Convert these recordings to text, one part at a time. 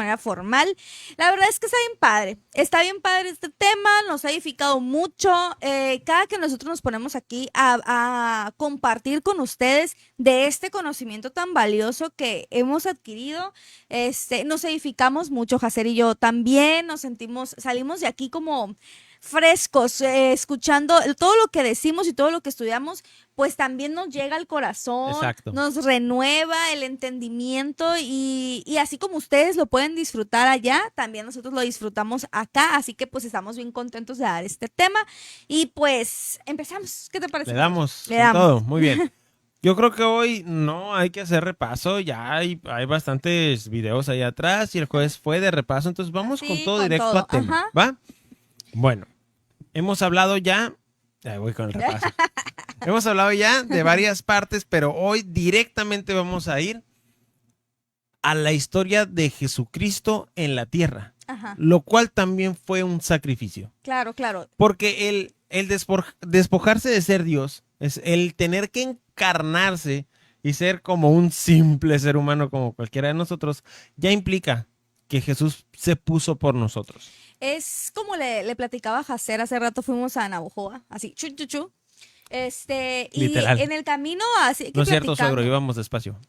manera formal. La verdad es que está bien padre este tema, nos ha edificado mucho. Cada que nosotros nos ponemos aquí a compartir con ustedes de este conocimiento tan valioso que hemos adquirido, nos edificamos mucho, Jacer y yo. También salimos de aquí como frescos, escuchando todo lo que decimos y todo lo que estudiamos, pues también nos llega al corazón, Exacto. nos renueva el entendimiento y así como ustedes lo pueden disfrutar allá, también nosotros lo disfrutamos acá, así que pues estamos bien contentos de dar este tema y pues empezamos. ¿Qué te parece, Le Javier? damos Le con damos. todo. Muy bien. Yo creo que hoy no hay que hacer repaso. Ya hay bastantes videos ahí atrás y el jueves fue de repaso. Entonces vamos con Así, todo con directo a todo. tema. Ajá. ¿Va? Bueno, hemos hablado ya. Ahí voy con el repaso. Hemos hablado ya de varias partes, pero hoy directamente vamos a ir a la historia de Jesucristo en la tierra, Ajá. lo cual también fue un sacrificio. Claro, claro. Porque despojarse de ser Dios, es el tener que encarnarse y ser como un simple ser humano como cualquiera de nosotros, ya implica que Jesús se puso por nosotros. Es como le platicaba a Jacer, hace rato fuimos a Navojoa, así, chu, chu, chu. Y Literal. en el camino, así No que es cierto, suegro, platicando, íbamos despacio.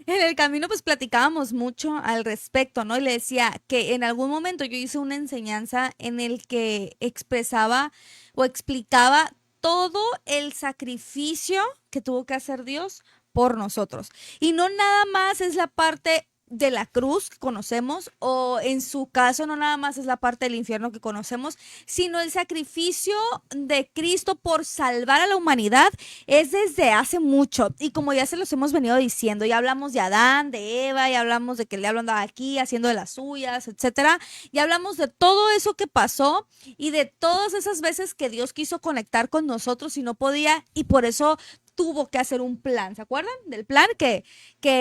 en el camino pues platicábamos mucho al respecto, ¿no? Y le decía que en algún momento yo hice una enseñanza en el que expresaba o explicaba todo el sacrificio que tuvo que hacer Dios por nosotros. Y no nada más es la parte de la cruz que conocemos, o en su caso no nada más es la parte del infierno que conocemos, sino el sacrificio de Cristo por salvar a la humanidad es desde hace mucho. Y como ya se los hemos venido diciendo, ya hablamos de Adán, de Eva, ya hablamos de que el diablo andaba aquí haciendo de las suyas, etcétera. Ya hablamos de todo eso que pasó y de todas esas veces que Dios quiso conectar con nosotros y no podía, y por eso tuvo que hacer un plan. ¿Se acuerdan del plan que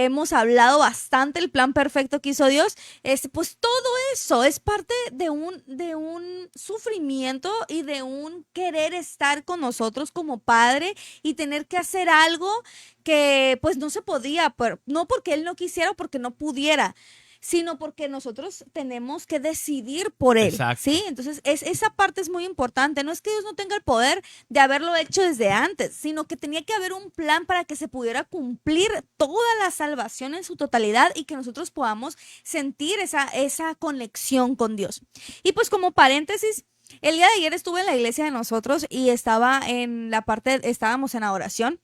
hemos hablado bastante, el plan perfecto que hizo Dios? Pues todo eso es parte de un sufrimiento y de un querer estar con nosotros como padre y tener que hacer algo que pues no se podía, pero no porque él no quisiera o porque no pudiera, sino porque nosotros tenemos que decidir por él, Exacto. ¿sí? Entonces, esa parte es muy importante. No es que Dios no tenga el poder de haberlo hecho desde antes, sino que tenía que haber un plan para que se pudiera cumplir toda la salvación en su totalidad y que nosotros podamos sentir esa conexión con Dios. Y pues como paréntesis, el día de ayer estuve en la iglesia de nosotros y estábamos en la oración.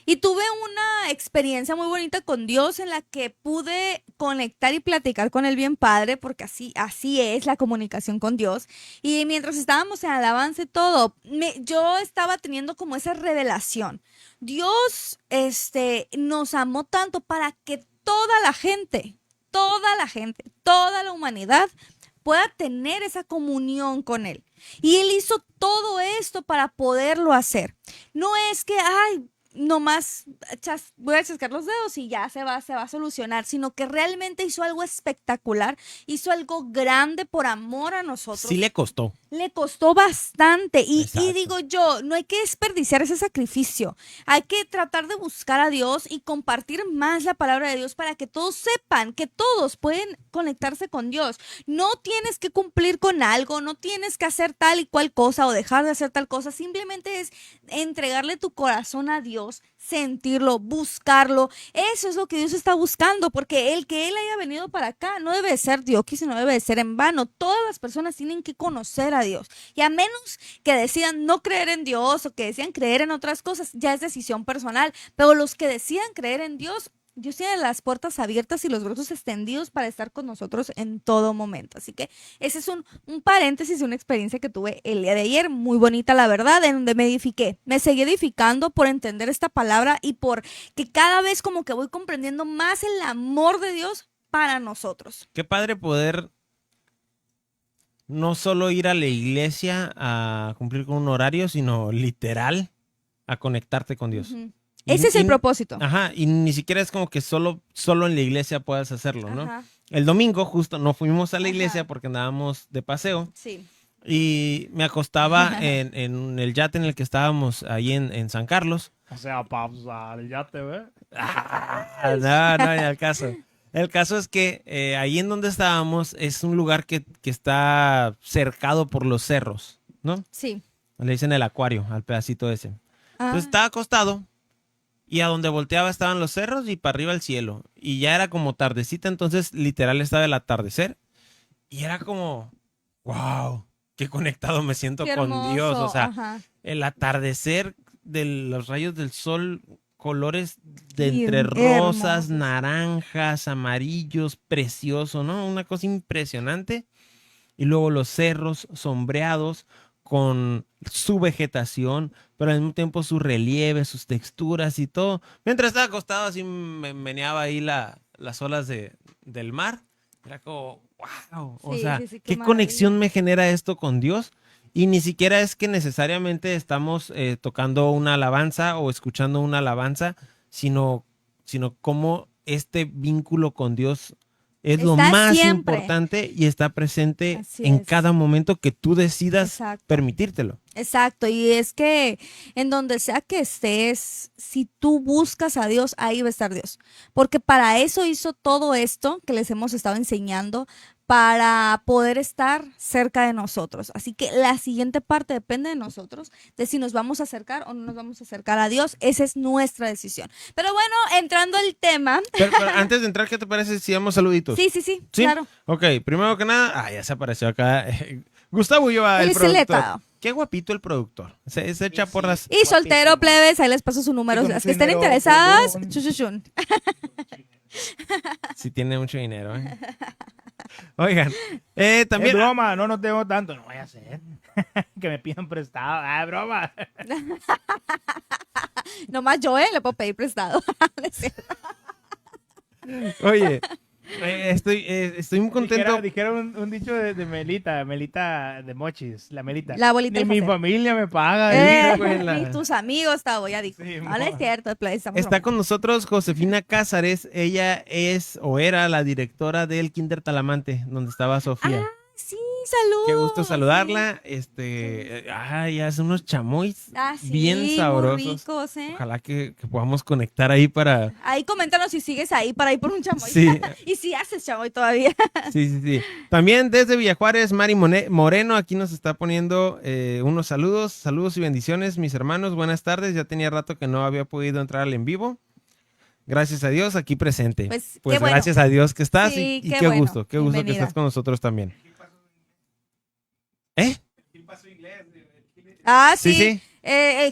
Y tuve una experiencia muy bonita con Dios en la que pude conectar y platicar con el bien Padre, porque así es la comunicación con Dios. Y mientras estábamos en alabanza y todo, yo estaba teniendo como esa revelación. Dios, nos amó tanto para que toda la humanidad pueda tener esa comunión con Él. Y Él hizo todo esto para poderlo hacer. No es que, ay, nomás voy a chascar los dedos y ya se va a solucionar, sino que realmente hizo algo espectacular, hizo algo grande por amor a Sí nosotros. le costó. Le costó bastante y Exacto. digo yo, no hay que desperdiciar ese sacrificio, hay que tratar de buscar a Dios y compartir más la palabra de Dios para que todos sepan que todos pueden conectarse con Dios. No tienes que cumplir con algo, no tienes que hacer tal y cual cosa o dejar de hacer tal cosa, simplemente es entregarle tu corazón a Dios, sentirlo, buscarlo. Eso es lo que Dios está buscando, porque el que Él haya venido para acá no debe de ser Dios, sino debe de ser en vano. Todas las personas tienen que conocer a Dios. Y a menos que decidan no creer en Dios o que decidan creer en otras cosas, ya es decisión personal. Pero los que decidan creer en Dios, Dios tiene las puertas abiertas y los brazos extendidos para estar con nosotros en todo momento. Así que ese es un paréntesis, una experiencia que tuve el día de ayer, muy bonita la verdad, en donde me edifiqué. Me seguí edificando por entender esta palabra y por que cada vez como que voy comprendiendo más el amor de Dios para nosotros. Qué padre poder no solo ir a la iglesia a cumplir con un horario, sino literal a conectarte con Dios. Ujú. Y, Ese es el propósito. ajá, y ni siquiera es como que solo en la iglesia puedas hacerlo, ¿no? Ajá. El domingo justo no fuimos a la iglesia Ajá. porque andábamos de paseo Sí. y me acostaba en el yate en el que estábamos ahí en San Carlos. O sea, pausa, ya te ve. No, no, ni al caso. El caso es que ahí en donde estábamos es un lugar que está cercado por los cerros, ¿no? Sí. Le dicen el acuario al pedacito ese. Entonces Ah, estaba acostado y a donde volteaba estaban los cerros y para arriba el cielo. Y ya era como tardecita, entonces literal estaba el atardecer. Y era como, wow, qué conectado me siento qué con Dios. O hermoso. sea, Ajá. el atardecer de los rayos del sol, colores de Y entre rosas, hermosos. naranjas, amarillos, precioso, ¿no? Una cosa impresionante. Y luego los cerros sombreados con su vegetación, pero al mismo tiempo su relieve, sus texturas y todo. Mientras estaba acostado así me meneaba ahí las olas del mar. Era como, wow, o Sí, sea, sí, sí, qué qué maravilla. conexión me genera esto con Dios. Y ni siquiera es que necesariamente estamos tocando una alabanza o escuchando una alabanza, sino cómo este vínculo con Dios es lo Está más siempre. importante y está presente Así en es. cada momento que tú decidas Exacto. permitírtelo. Exacto, y es que en donde sea que estés, si tú buscas a Dios, ahí va a estar Dios. Porque para eso hizo todo esto que les hemos estado enseñando, para poder estar cerca de nosotros. Así que la siguiente parte depende de nosotros, de si nos vamos a acercar o no nos vamos a acercar a Dios. Esa es nuestra decisión. Pero bueno, entrando al tema. Pero antes de entrar, ¿qué te parece si damos saluditos? Sí, sí, sí, ¿Sí? claro. Ok, primero que nada, ya se apareció acá Gustavo Ulloa, El el productor. Siletado. Qué guapito el productor. Se echa Sí, porras. Y soltero, guapísimo. plebes, ahí les paso su Y número. con Las mucho que estén dinero, interesadas, huevón. chuchuchun. Si tiene mucho dinero, ¿eh? Oigan, también. Es broma, no tengo tanto. No vaya a ser. Que me pidan prestado. Ah, broma. Nomás yo, le puedo pedir prestado. No es cierto. Oye, estoy muy contento. Dijera un dicho de Melita de Mochis, la Melita. La abuelita Ni del mi José. familia me paga. abuela. Y tus amigos, Tavo, ya dijo. Sí, No, no es mo. cierto, plebes, estamos Está bromeando. con nosotros Josefina Cázares. Ella es o era la directora del Kinder Talamante, donde estaba Sofía. Sí, saludos. Qué gusto saludarla. Ay, hace unos chamois Sí, bien muy sabrosos. ricos, ¿eh? Ojalá que podamos conectar ahí para. Ahí coméntanos si sigues ahí para ir por un chamoy. Sí, Y si haces chamoy todavía. sí. También desde Villajuárez, Mari Moreno aquí nos está poniendo unos saludos. Saludos y bendiciones, mis hermanos. Buenas tardes. Ya tenía rato que no había podido entrar al en vivo. Gracias a Dios, aquí presente. Pues, Pues qué bueno. gracias a Dios que estás Sí, y qué qué bueno. gusto que Bienvenida. estás con nosotros también. ¿Eh? Sí. Sí.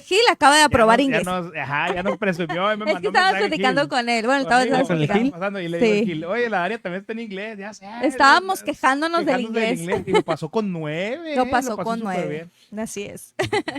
Gil acaba de aprobar inglés. Ya nos presumió. Me Es que mandó estábamos mensaje platicando Gil. con él. Bueno, Conmigo, estábamos ¿Con el platicando. Gil? pasando y le Sí. digo a Gil, oye, la área también está en inglés, ya sé. Estábamos quejándonos del Quejándonos inglés. Y lo pasó con 9. Lo pasó con súper 9. bien. Así es.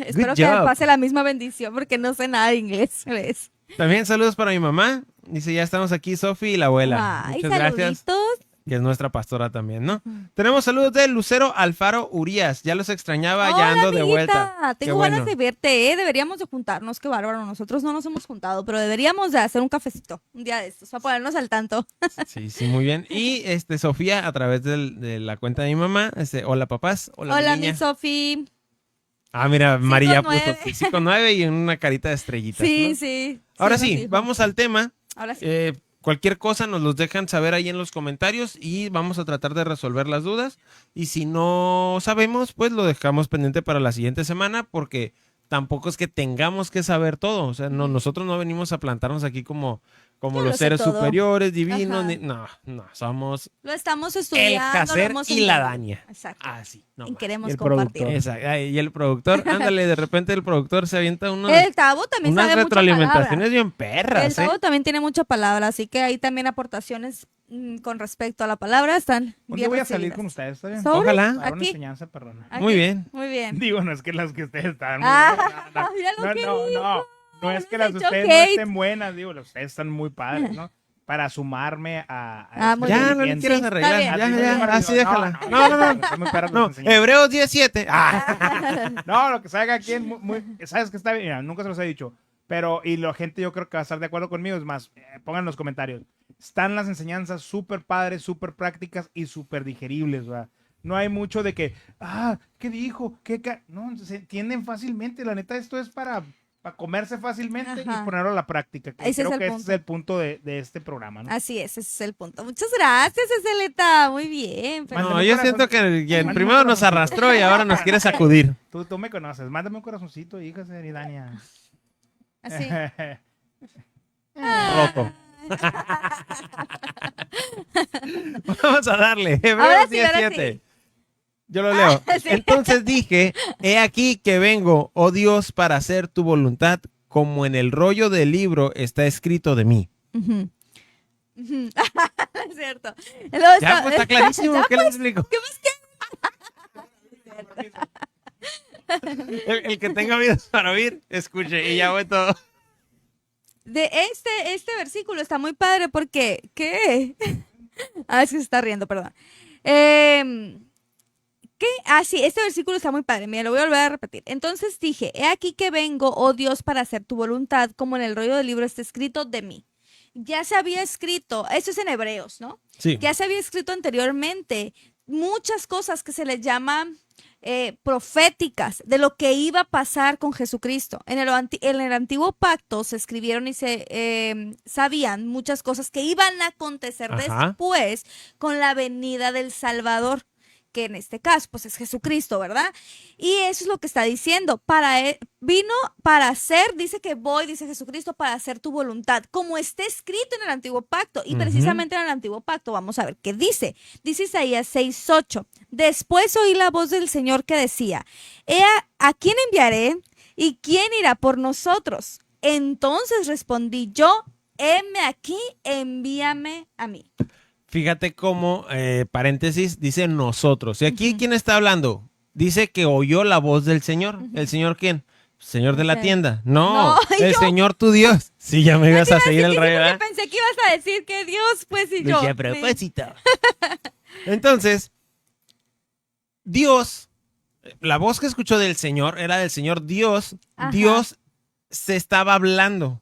Espero que job. pase la misma bendición porque no sé nada de inglés. ¿Ves? También saludos para mi mamá. Dice, ya estamos aquí, Sofi y la abuela. Ay, Muchas gracias. saluditos. Que es nuestra pastora también, ¿no? Tenemos saludos de Lucero Alfaro Urias. Ya los extrañaba, ya ando de vuelta. Qué Tengo ganas bueno. de verte, ¿eh? Deberíamos de juntarnos, qué bárbaro. Nosotros no nos hemos juntado, pero deberíamos de hacer un cafecito un día de estos para ponernos al tanto. Sí, muy bien. Y Sofía, a través de la cuenta de mi mamá, hola papás, hola, Hola, mi niña. mi Sofi. Mira, María puso 5-9. 5-9 y una carita de estrellitas. Sí, ¿no? sí. Ahora nos sí, dijo. vamos al tema. Ahora sí. Cualquier cosa nos los dejan saber ahí en los comentarios y vamos a tratar de resolver las dudas. Y si no sabemos, pues lo dejamos pendiente para la siguiente semana porque tampoco es que tengamos que saber todo. O sea, nosotros no venimos a plantarnos aquí como Yo los lo sé seres todo. superiores, divinos. Ajá. No, somos Lo estamos el estudiando. lo Jacer hemos y la entendido. Dania. Exacto. Así, no Y más. queremos Y el compartir. productor. Exacto. Y el productor, ándale, de repente el productor se avienta El Tavo también unas sabe mucha palabra. retroalimentaciones bien El perras, ¿eh? Tavo también tiene mucha palabra, así que hay también aportaciones con respecto a la palabra. Están Un bien día voy a salir recibidas. con ustedes, ¿está bien? ¿Sobres? Ojalá. Para una Aquí. enseñanza perrona. Aquí. Muy bien. Muy bien. Digo, no es que las que ustedes están. Mira lo que dijo. No es que Le las de echó ustedes no hate. estén buenas, digo, las de ustedes están muy padres, ¿no? Para sumarme a muy Ya, bien. no le inteligencia. quieras Sí, arreglar. está bien. Ya, así déjala. No. Están muy perras las No, enseñanzas. Hebreos 17. Ah. No, lo que salga aquí, sabes que está bien, mira, nunca se los he dicho, pero, y la gente yo creo que va a estar de acuerdo conmigo, es más, pongan en los comentarios, están las enseñanzas súper padres, súper prácticas y súper digeribles, ¿verdad? No hay mucho de que, ¿qué dijo? No, se entienden fácilmente, la neta, esto es para para comerse fácilmente Ajá. y ponerlo a la práctica. Que Ese es creo el que ese punto. es el punto de este programa, ¿no? Así es, ese es el punto. Muchas gracias, Estelita. Muy bien. Mándame No, un yo corazón. siento que Mándame un primero nos corazoncito. arrastró y ahora nos quiere sacudir. Tú me conoces. Mándame un corazoncito, hija Seridania. Así. Roto. Vamos a darle. Ahora Hebreos sí, ahora 17. sí. Yo lo leo. Sí. Entonces dije, he aquí que vengo, oh Dios, para hacer tu voluntad, como en el rollo del libro está escrito de mí. Ujú. Ujú. Es cierto. Luego Ya, pues está clarísimo. Ya, ¿Qué le explico? ¿qué más El que tenga oídos para oír, escuche y ya voy todo. De este versículo está muy padre porque, ¿qué? Ah, es que se está riendo, perdón. ¿Qué? Ah, sí, este versículo está muy padre. Mira, lo voy a volver a repetir. Entonces dije, he aquí que vengo, oh Dios, para hacer tu voluntad, como en el rollo del libro está escrito de mí. Ya se había escrito, esto es en Hebreos, ¿no? Sí. Ya se había escrito anteriormente muchas cosas que se les llaman proféticas de lo que iba a pasar con Jesucristo. En el antiguo pacto se escribieron y se sabían muchas cosas que iban a acontecer Ajá. después con la venida del Salvador, que en este caso pues es Jesucristo, ¿verdad? Y eso es lo que está diciendo. Vino para hacer, dice que voy, dice Jesucristo, para hacer tu voluntad, como está escrito en el antiguo pacto. Y Ujú. precisamente en el antiguo pacto, vamos a ver qué dice. Dice Isaías 6:8. Después oí la voz del Señor que decía, ¿a quién enviaré? ¿Y quién irá por nosotros? Entonces respondí yo, heme aquí, envíame a mí. Fíjate cómo, paréntesis, dice nosotros. ¿Y aquí Ujú. quién está hablando? Dice que oyó la voz del Señor. Ujú. ¿El Señor quién? Señor de la Ok. tienda. No, No, el yo- Señor tu Dios. Sí, ya me ibas a seguir el Sí, rey, porque ¿verdad? pensé que ibas a decir que Dios, pues, y yo. Dije, a propósito. Entonces, Dios, la voz que escuchó del Señor era del Señor Dios. Ajá. Dios se estaba hablando.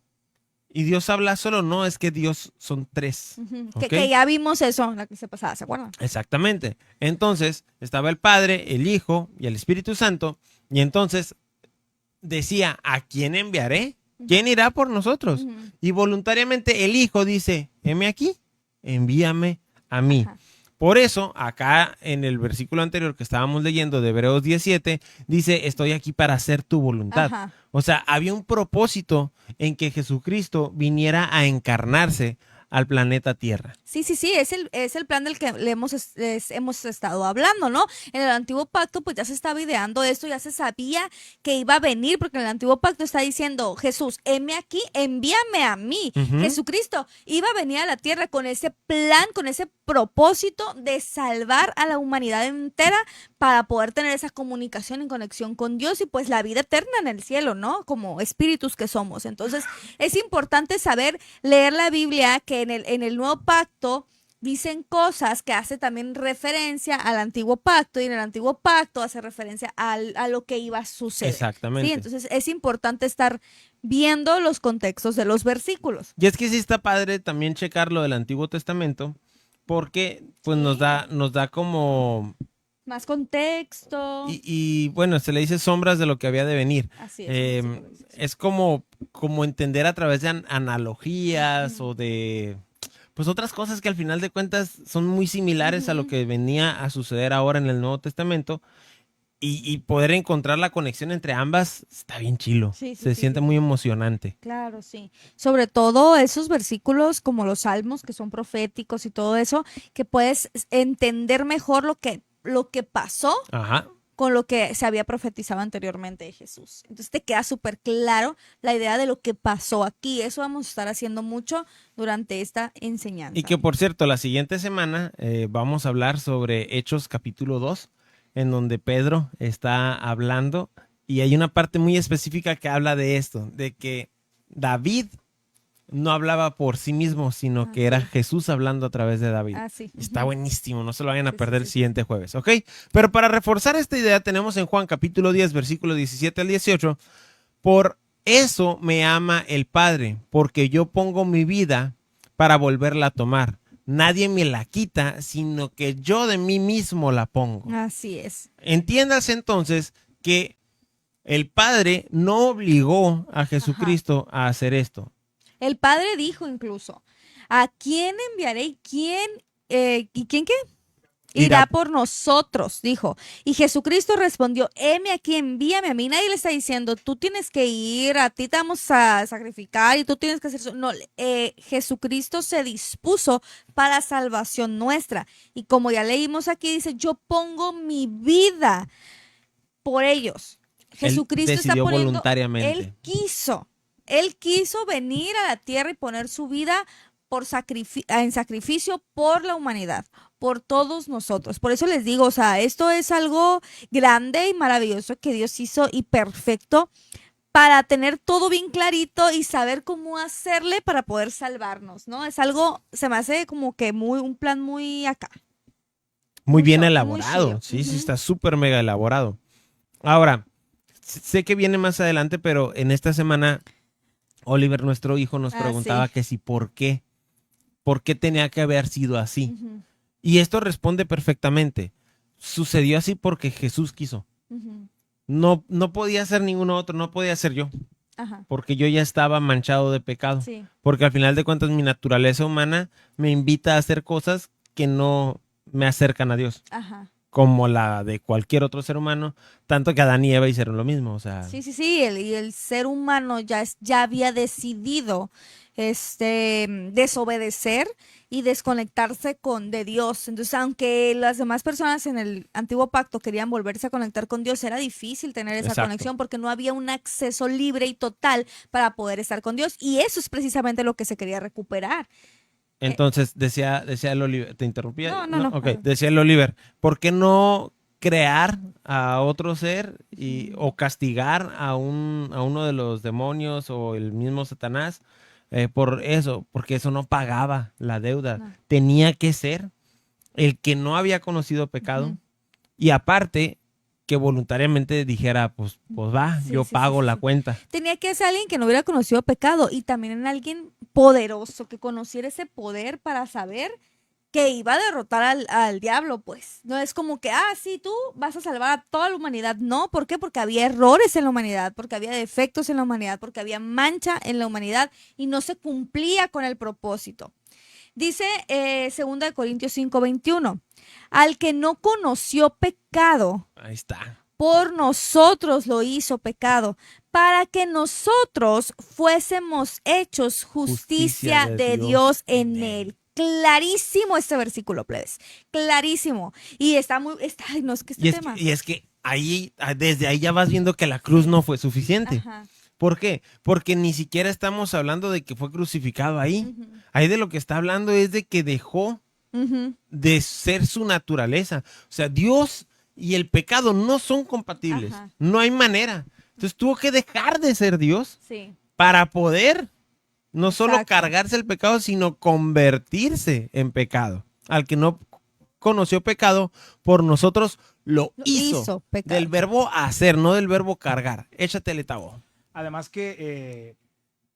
Y Dios habla solo, no, es que Dios son tres. Ujú. ¿Ok? Que ya vimos eso la que se pasaba, ¿se acuerdan? Exactamente. Entonces, estaba el Padre, el Hijo y el Espíritu Santo. Y entonces decía, ¿a quién enviaré? ¿Quién irá por nosotros? Ujú. Y voluntariamente el Hijo dice, heme aquí, envíame a mí. Ajá. Por eso, acá en el versículo anterior que estábamos leyendo de Hebreos 17, dice, estoy aquí para hacer tu voluntad. Ajá. O sea, había un propósito en que Jesucristo viniera a encarnarse al planeta Tierra. Sí, es el plan del que hemos estado hablando, ¿no? En el antiguo pacto, pues ya se estaba ideando esto, ya se sabía que iba a venir, porque en el antiguo pacto está diciendo, Jesús, heme aquí, envíame a mí. Ujú. Jesucristo iba a venir a la tierra con ese plan, con ese propósito de salvar a la humanidad entera para poder tener esa comunicación y conexión con Dios y pues la vida eterna en el cielo, ¿no? Como espíritus que somos. Entonces, es importante saber leer la Biblia, que en el nuevo pacto dicen cosas que hace también referencia al antiguo pacto y en el antiguo pacto hace referencia a lo que iba a suceder. Exactamente. Sí, entonces es importante estar viendo los contextos de los versículos. Y es que sí está padre también checar lo del Antiguo Testamento, porque pues nos da como Más contexto. y bueno, se le dice sombras de lo que había de venir. Así es. Es como entender a través de analogías o de pues otras cosas que al final de cuentas son muy similares a lo que venía a suceder ahora en el Nuevo Testamento. Y poder encontrar la conexión entre ambas está bien chilo. Sí, Se siente muy emocionante. Claro, sí. Sobre todo esos versículos como los salmos que son proféticos y todo eso, que puedes entender mejor lo que pasó Ajá. con lo que se había profetizado anteriormente de Jesús. Entonces te queda súper claro la idea de lo que pasó aquí. Eso vamos a estar haciendo mucho durante esta enseñanza. Y que por cierto, la siguiente semana vamos a hablar sobre Hechos capítulo 2, en donde Pedro está hablando y hay una parte muy específica que habla de esto, de que David no hablaba por sí mismo, sino que era Jesús hablando a través de David. Sí. Está buenísimo, no se lo vayan a Sí, perder sí, el sí. siguiente jueves, ¿ok? Pero para reforzar esta idea tenemos en Juan capítulo 10, versículo 17 al 18, por eso me ama el Padre, porque yo pongo mi vida para volverla a tomar. Nadie me la quita, sino que yo de mí mismo la pongo. Así es. Entiéndase entonces que El Padre no obligó a Jesucristo a hacer esto. El Padre dijo incluso, ¿a quién enviaré y quién, ¿y quién qué? Irá por nosotros, dijo. Y Jesucristo respondió, heme aquí, envíame a mí. Nadie le está diciendo, tú tienes que ir, a ti te vamos a sacrificar y tú tienes que hacer eso. No, Jesucristo se dispuso para salvación nuestra. Y como ya leímos aquí, dice, yo pongo mi vida por ellos. Jesucristo está decidió poniendo, voluntariamente. Él quiso venir a la tierra y poner su vida en sacrificio por la humanidad, por todos nosotros. Por eso les digo, o sea, esto es algo grande y maravilloso que Dios hizo y perfecto para tener todo bien clarito y saber cómo hacerle para poder salvarnos, ¿no? Es algo, se me hace como que un plan muy acá. Muy bien Muy elaborado. chido. Sí, sí, Ujú. está súper mega elaborado. Ahora, sé que viene más adelante, pero en esta semana Oliver, nuestro hijo, nos preguntaba Sí. que si por qué tenía que haber sido así. Ujú, Y esto responde perfectamente. Sucedió así porque Jesús quiso. ujú. No podía ser ninguno otro, no podía ser yo, Ajá, porque yo ya estaba manchado de pecado. sí, Porque al final de cuentas mi naturaleza humana me invita a hacer cosas que no me acercan a Dios, ajá. como la de cualquier otro ser humano, tanto que Adán y Eva hicieron lo mismo, o sea, Sí, y el ser humano ya había decidido desobedecer y desconectarse de Dios. Entonces, aunque las demás personas en el antiguo pacto querían volverse a conectar con Dios, era difícil tener esa Exacto. conexión porque no había un acceso libre y total para poder estar con Dios. Y eso es precisamente lo que se quería recuperar. entonces decía el Oliver, ¿te interrumpía? No. Ok, decía el Oliver, ¿por qué no crear a otro ser o castigar a uno de los demonios o el mismo Satanás por eso? Porque eso no pagaba la deuda. No. Tenía que ser el que no había conocido pecado Ujú. y aparte que voluntariamente dijera, pues va, Sí, yo sí, pago sí, la sí. cuenta. Tenía que ser alguien que no hubiera conocido pecado y también en alguien poderoso, que conociera ese poder para saber que iba a derrotar al diablo, pues. No es como que, sí, tú vas a salvar a toda la humanidad. No, ¿por qué? Porque había errores en la humanidad, porque había defectos en la humanidad, porque había mancha en la humanidad y no se cumplía con el propósito. Dice 2 de Corintios 5:21, al que no conoció pecado, Ahí está. por nosotros lo hizo pecado, para que nosotros fuésemos hechos justicia de Dios en él. Clarísimo este versículo, plebes. Clarísimo. Y ay, no, es que este tema. Y es que ahí, desde ahí ya vas viendo que la cruz no fue suficiente. Ajá. ¿Por qué? Porque ni siquiera estamos hablando de que fue crucificado ahí. Ujú, Ahí de lo que está hablando es de que dejó ujú. de ser su naturaleza. O sea, Dios y el pecado no son compatibles. Ajá. No hay manera. Entonces tuvo que dejar de ser Dios Sí. para poder no solo Exacto. cargarse el pecado, sino convertirse en pecado. Al que no conoció pecado, por nosotros lo hizo. pecado. Del verbo hacer, no del verbo cargar. Échatele, Tavo. Además que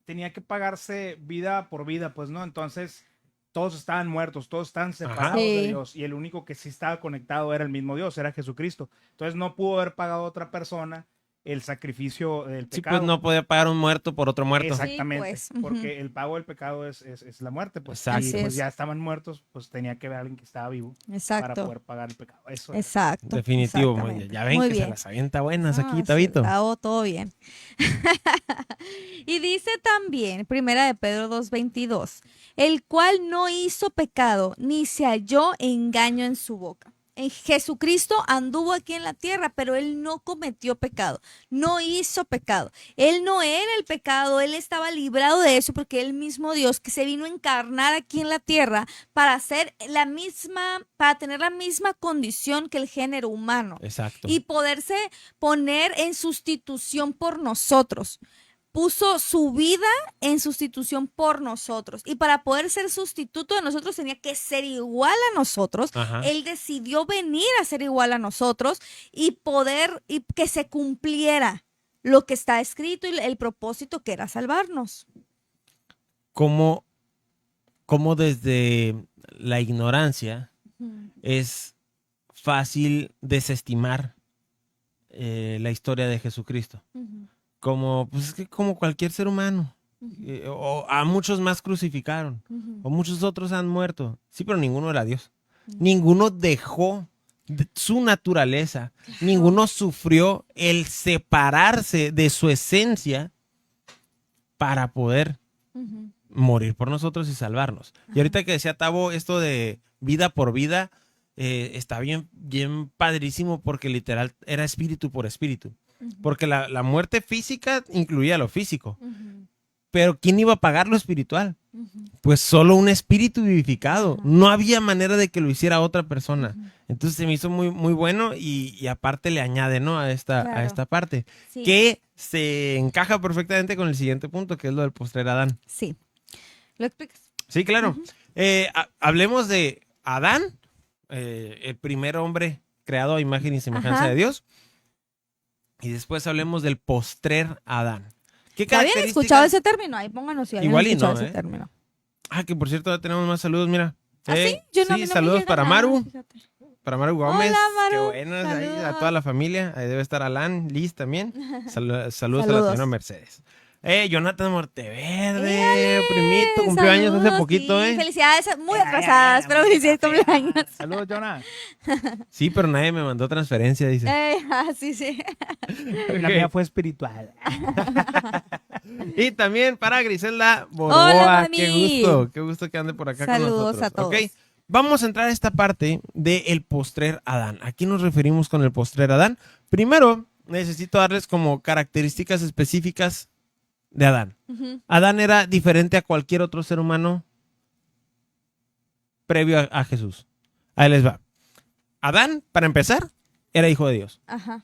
tenía que pagarse vida por vida, pues, ¿no? Entonces, todos estaban muertos, todos estaban separados de Sí. Dios. Y el único que sí estaba conectado era el mismo Dios, era Jesucristo. Entonces, no pudo haber pagado a otra persona el sacrificio del Sí, pecado. pues no podía pagar un muerto por otro muerto. Exactamente, Sí, pues, ujú. porque el pago del pecado es la muerte, pues. Exacto. Y Así pues es. ya estaban muertos, pues tenía que haber alguien que estaba vivo para Exacto. poder pagar el pecado. Eso era. Exacto. Definitivo. Exactamente. Ya ven Muy que bien. se las avienta buenas aquí, Sí, Tabito. todo bien. Y dice también, Primera de Pedro 2:22, el cual no hizo pecado, ni se halló engaño en su boca. En Jesucristo anduvo aquí en la tierra, pero él no cometió pecado, no hizo pecado. Él no era el pecado, él estaba librado de eso porque él mismo Dios que se vino a encarnar aquí en la tierra para para tener la misma condición que el género humano Exacto. y poderse poner en sustitución por nosotros. Puso su vida en sustitución por nosotros. Y para poder ser sustituto de nosotros tenía que ser igual a nosotros. Ajá. Él decidió venir a ser igual a nosotros y que se cumpliera lo que está escrito y el propósito que era salvarnos. Cómo desde la ignorancia es fácil desestimar la historia de Jesucristo. Ujú, Como, pues es que como cualquier ser humano. ujú, O a muchos más crucificaron. ujú, O muchos otros han muerto. Sí, pero ninguno era Dios. ujú. Ninguno dejó su naturaleza. Ninguno sufrió el separarse de su esencia para poder Ujú. morir por nosotros y salvarnos. Y ahorita que decía Tavo esto de vida por vida, está bien, bien padrísimo porque literal era espíritu por espíritu. Ujú. Porque la muerte física incluía lo físico. Ujú, Pero ¿quién iba a pagar lo espiritual? ujú, Pues solo un espíritu vivificado. Ajá. No había manera de que lo hiciera otra persona. ujú. Entonces se me hizo muy, muy bueno y aparte le añade, ¿no? a esta Claro. parte. Sí, Que se encaja perfectamente con el siguiente punto, que es lo del postrer Adán. sí. ¿Lo explicas? Sí, claro. Ujú. Hablemos de Adán, el primer hombre creado a imagen y semejanza Ajá. de Dios. Y después hablemos del postrer Adán. ¿Qué ¿Ya habían características? escuchado ese término? Ahí pónganos si habían Igual y escuchado no, ese ¿eh? término. Ah, que por cierto ya tenemos más saludos, mira. ¿Ah, sí? Yo no, a mí no me saludos llega para nada, Maru, fíjate. para Maru Gómez. Hola, Qué Maru. buenas, ahí, a Saludos. toda la familia. Ahí debe estar Alan, Liz también. Saludos a la Saludos. señora Mercedes. Jonathan Monteverde, primito, cumplió años hace Saludos, poquito, sí. Felicidades muy atrasadas, pero muy felicidades fea. cumpleaños. Saludos, Jonah. Sí, pero nadie me mandó transferencia, dice. Sí, sí. La mía fue espiritual. Y también para Griselda Hola, Borboa, mami. qué gusto que ande por acá Saludos con nosotros. a todos. ¿Ok? Vamos a entrar a esta parte del postrer Adán. ¿A qué nos referimos con el postrer Adán? Primero, necesito darles como características específicas de Adán. Ujú. Adán era diferente a cualquier otro ser humano previo a Jesús. Ahí les va. Adán, para empezar, era hijo de Dios. Ajá.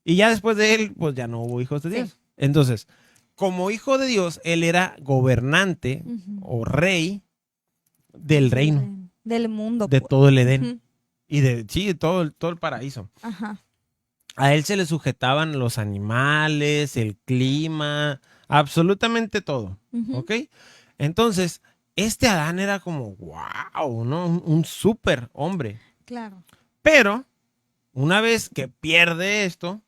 Y ya después de él, pues ya no hubo hijos de Sí. Dios. Entonces, como hijo de Dios, él era gobernante Ujú. o rey del reino, Del mundo. de pues. todo el Edén. Ujú. Y de todo el paraíso. Ajá. A él se le sujetaban los animales, el clima, absolutamente todo. Ujú. ¿Ok? Entonces, este Adán era como, wow, ¿no? Un súper hombre. Claro. Pero, una vez que pierde esto,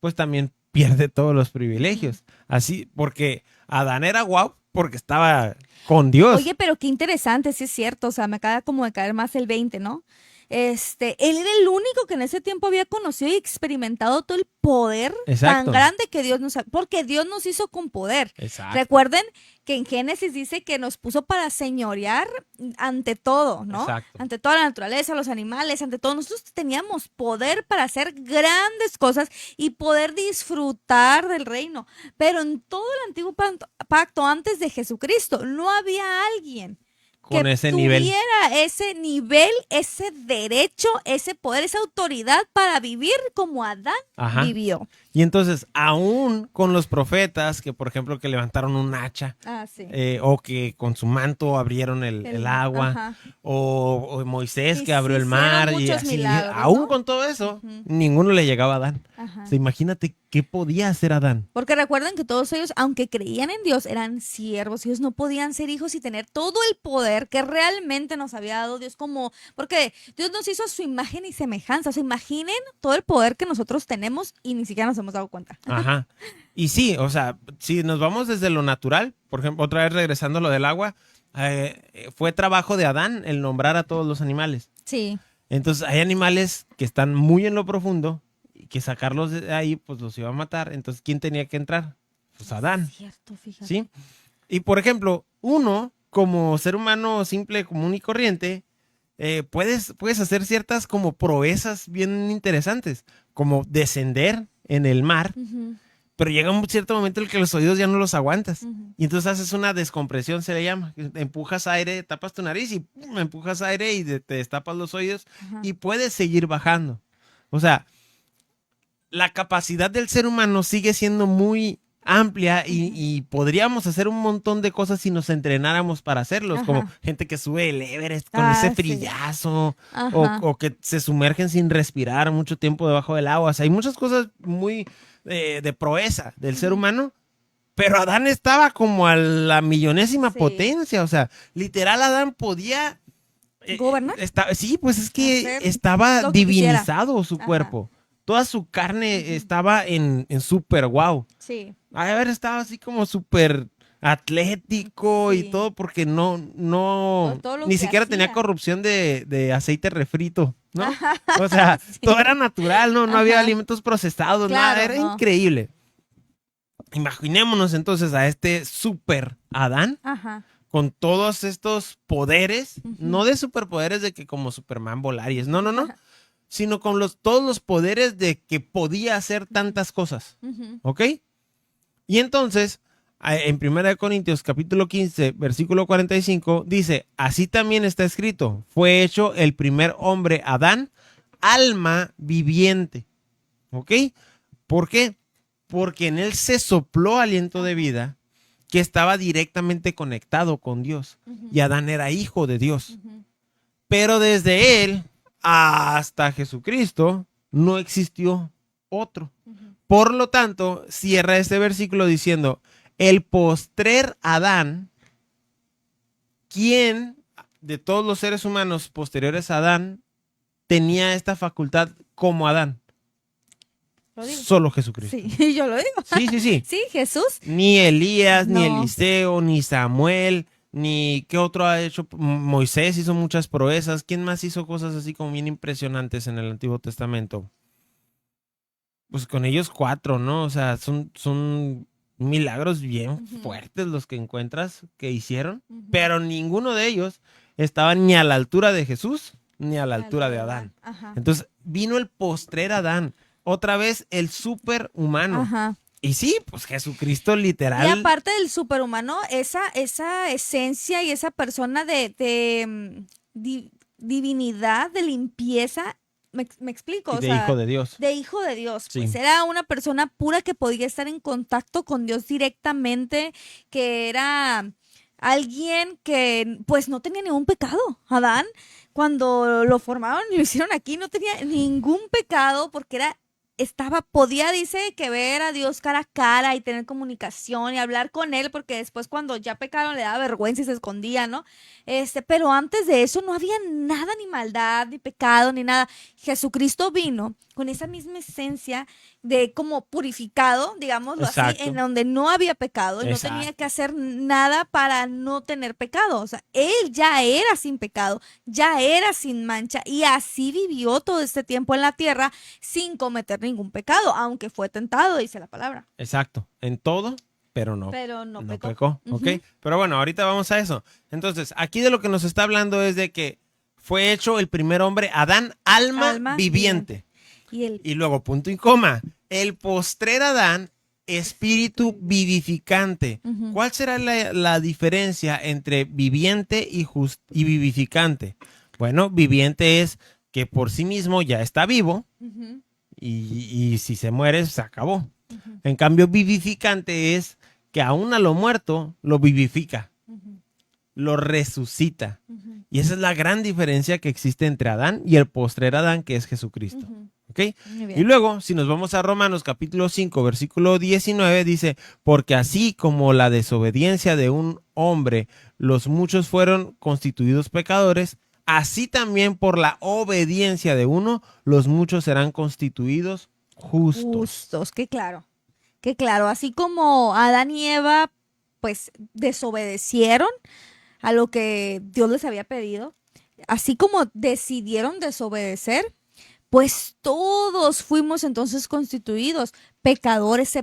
pues también pierde todos los privilegios. Así, porque Adán era guau porque estaba con Dios. Oye, pero qué interesante, sí es cierto. O sea, me acaba como de caer más el 20, ¿no? Él era el único que en ese tiempo había conocido y experimentado todo el poder Exacto. tan grande que Dios nos ha, porque Dios nos hizo con poder. Exacto. Recuerden que en Génesis dice que nos puso para señorear ante todo, ¿no? Exacto. Ante toda la naturaleza, los animales, ante todo. Nosotros teníamos poder para hacer grandes cosas y poder disfrutar del reino. Pero en todo el antiguo pacto antes de Jesucristo no había alguien Con que ese nivel. tuviera ese nivel, ese derecho, ese poder, esa autoridad para vivir como Adán Ajá. vivió. Y entonces, aún con los profetas, que por ejemplo que levantaron un hacha, Ah, sí. o que con su manto abrieron el agua, Ajá. o Moisés Sí, que abrió sí, el hicieron mar, y muchos así, milagros, aún ¿no? con todo eso, Ujú. ninguno le llegaba a Adán. Ajá. O sea, imagínate qué podía hacer Adán. Porque recuerden que todos ellos, aunque creían en Dios, eran siervos. Ellos no podían ser hijos y tener todo el poder que realmente nos había dado Dios como... Porque Dios nos hizo a su imagen y semejanza. O sea, imaginen todo el poder que nosotros tenemos y ni siquiera nos hemos dado cuenta. Ajá. Y sí, o sea, si nos vamos desde lo natural, por ejemplo, otra vez regresando a lo del agua, fue trabajo de Adán el nombrar a todos los animales. Sí. Entonces hay animales que están muy en lo profundo y que sacarlos de ahí pues los iba a matar. Entonces, ¿quién tenía que entrar? Pues Adán, Cierto, fíjate. ¿sí? Y por ejemplo, uno como ser humano simple, común y corriente, puedes hacer ciertas como proezas bien interesantes, como descender en el mar, Ujú, pero llega un cierto momento en el que los oídos ya no los aguantas. ujú. Y entonces haces una descompresión, se le llama. Empujas aire, tapas tu nariz y ¡pum! Empujas aire y te destapas los oídos Ajá. y puedes seguir bajando. O sea, la capacidad del ser humano sigue siendo muy amplia y podríamos hacer un montón de cosas si nos entrenáramos para hacerlos, Ajá. como gente que sube el Everest con Ah, ese sí. frillazo, Ajá. o que se sumergen sin respirar mucho tiempo debajo del agua. O sea, hay muchas cosas muy de proeza del ser humano, pero Adán estaba como a la millonésima Sí. potencia. O sea, literal Adán podía... ¿Gobernar? sí, pues es que Hacer estaba lo que quisiera. divinizado su Ajá. cuerpo. toda su carne estaba en súper wow. Sí. A ver, estaba así como súper atlético y Sí. todo porque no, Todo lo ni que siquiera tenía hacía. corrupción de aceite refrito, ¿no? O sea, todo era natural, no había Ajá. alimentos procesados, Claro, nada, era no. increíble. Imaginémonos entonces a este super Adán Ajá. con todos estos poderes, Ujú. no de superpoderes de que como Superman volar y es, no, sino con todos los poderes de que podía hacer tantas cosas, Ujú. ¿ok? Y entonces, en 1 Corintios capítulo 15, versículo 45, dice, así también está escrito, fue hecho el primer hombre, Adán, alma viviente, ¿ok? ¿Por qué? Porque en él se sopló aliento de vida que estaba directamente conectado con Dios. Ujú. Y Adán era hijo de Dios. Ujú. Pero desde él hasta Jesucristo no existió otro. Ujú. Por lo tanto, cierra este versículo diciendo, el postrer Adán, ¿quién de todos los seres humanos posteriores a Adán tenía esta facultad como Adán? Lo digo. Solo Jesucristo. Sí, yo lo digo. Sí, sí, sí. Sí, Jesús. Ni Elías, ni No. Eliseo, ni Samuel, ni qué otro ha hecho. Moisés hizo muchas proezas. ¿Quién más hizo cosas así como bien impresionantes en el Antiguo Testamento? Pues con ellos 4, ¿no? O sea, son milagros bien Ujú. fuertes los que encuentras que hicieron, Ujú. pero ninguno de ellos estaba ni a la altura de Jesús, ni a la La altura de Adán. Ajá. Entonces vino el postrer Adán, otra vez el superhumano. Ajá. Y sí, pues Jesucristo Y literal. aparte del superhumano, esa esencia y esa persona divinidad, de limpieza, me explico, Y o de sea, hijo de Dios. de hijo de Dios, Sí. pues era una persona pura que podía estar en contacto con Dios directamente, que era alguien que pues no tenía ningún pecado. Adán, cuando lo formaron y lo hicieron aquí, no tenía ningún pecado porque podía, dice, que ver a Dios cara a cara y tener comunicación y hablar con él, porque después cuando ya pecaron le daba vergüenza y se escondía, ¿no? Pero antes de eso no había nada, ni maldad, ni pecado, ni nada. Jesucristo vino con esa misma esencia de como purificado, digámoslo así, Exacto. en donde no había pecado y no tenía Exacto. que hacer nada para no tener pecado. O sea, él ya era sin pecado, ya era sin mancha y así vivió todo este tiempo en la tierra sin cometer ningún pecado, aunque fue tentado, dice la palabra. Exacto. En todo, pero no. Pero no No pecó. pecó, ¿ok? Ujú. Pero bueno, ahorita vamos a eso. Entonces, aquí de lo que nos está hablando es de que fue hecho el primer hombre, Adán, alma, Alma viviente. Y Y luego, punto y coma, el postrer Adán, espíritu vivificante. Ujú. ¿Cuál será la diferencia entre viviente y vivificante? Bueno, viviente es que por sí mismo ya está vivo Ujú. y si se muere, se acabó. Ujú. En cambio, vivificante es que aún a lo muerto lo vivifica, Ujú. lo resucita. Ujú. Y esa es la gran diferencia que existe entre Adán y el postrer Adán, que es Jesucristo. Ujú. ¿Ok? Muy bien. Y luego, si nos vamos a Romanos capítulo 5, versículo 19, dice, porque así como la desobediencia de un hombre, los muchos fueron constituidos pecadores, así también por la obediencia de uno, los muchos serán constituidos justos. Justos, que claro, así como Adán y Eva pues desobedecieron a lo que Dios les había pedido, así como decidieron desobedecer, pues todos fuimos entonces constituidos pecadores,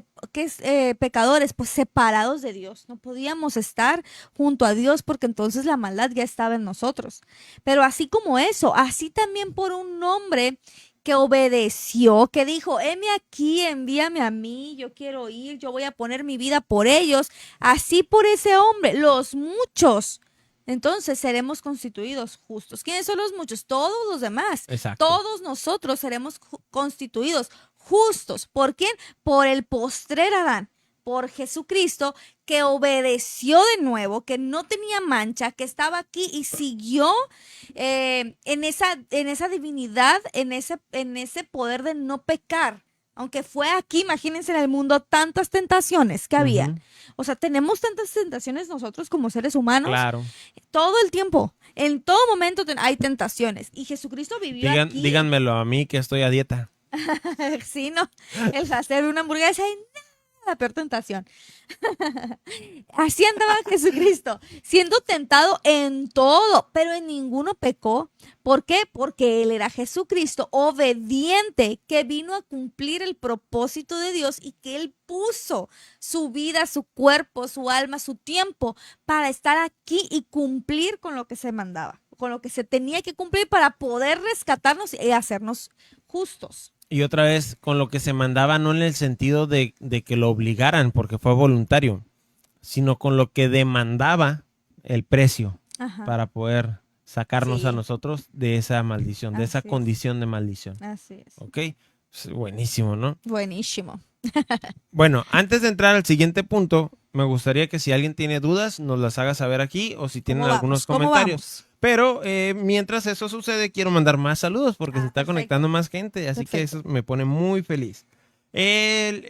pecadores, pues separados de Dios. No podíamos estar junto a Dios porque entonces la maldad ya estaba en nosotros. Pero así como eso, así también por un hombre que obedeció, que dijo, heme aquí, envíame a mí, yo quiero ir, yo voy a poner mi vida por ellos. Así por ese hombre, los muchos. Entonces seremos constituidos justos. ¿Quiénes son los muchos? Todos los demás. Exacto. Todos nosotros seremos constituidos justos. ¿Por quién? Por el postrer Adán, por Jesucristo, que obedeció de nuevo, que no tenía mancha, que estaba aquí y siguió en esa divinidad, en ese poder de no pecar. Aunque fue aquí, imagínense en el mundo tantas tentaciones que había. Ujú. O sea, tenemos tantas tentaciones nosotros como seres humanos. Claro. Todo el tiempo, en todo momento hay tentaciones. Y Jesucristo vivió aquí. Díganmelo a mí que estoy a dieta. Sí, no, el hacer una hamburguesa y nada, la peor tentación. Así andaba Jesucristo, siendo tentado en todo, pero en ninguno pecó. ¿Por qué? Porque Él era Jesucristo, obediente, que vino a cumplir el propósito de Dios y que Él puso su vida, su cuerpo, su alma, su tiempo para estar aquí y cumplir con lo que se mandaba, con lo que se tenía que cumplir para poder rescatarnos y hacernos justos. Y otra vez, con lo que se mandaba, no en el sentido de que lo obligaran, porque fue voluntario, sino con lo que demandaba el precio Ajá. para poder sacarnos Sí. a nosotros de esa maldición, de esa Así es. condición de maldición. Así es. ¿Ok? Pues, buenísimo, ¿no? Buenísimo. Bueno, antes de entrar al siguiente punto, me gustaría que si alguien tiene dudas, nos las haga saber aquí o si tienen ¿Cómo algunos vamos? ¿Cómo comentarios. vamos? Pero mientras eso sucede, quiero mandar más saludos porque se está Perfecto. conectando más gente, así que Perfecto. eso me pone muy feliz.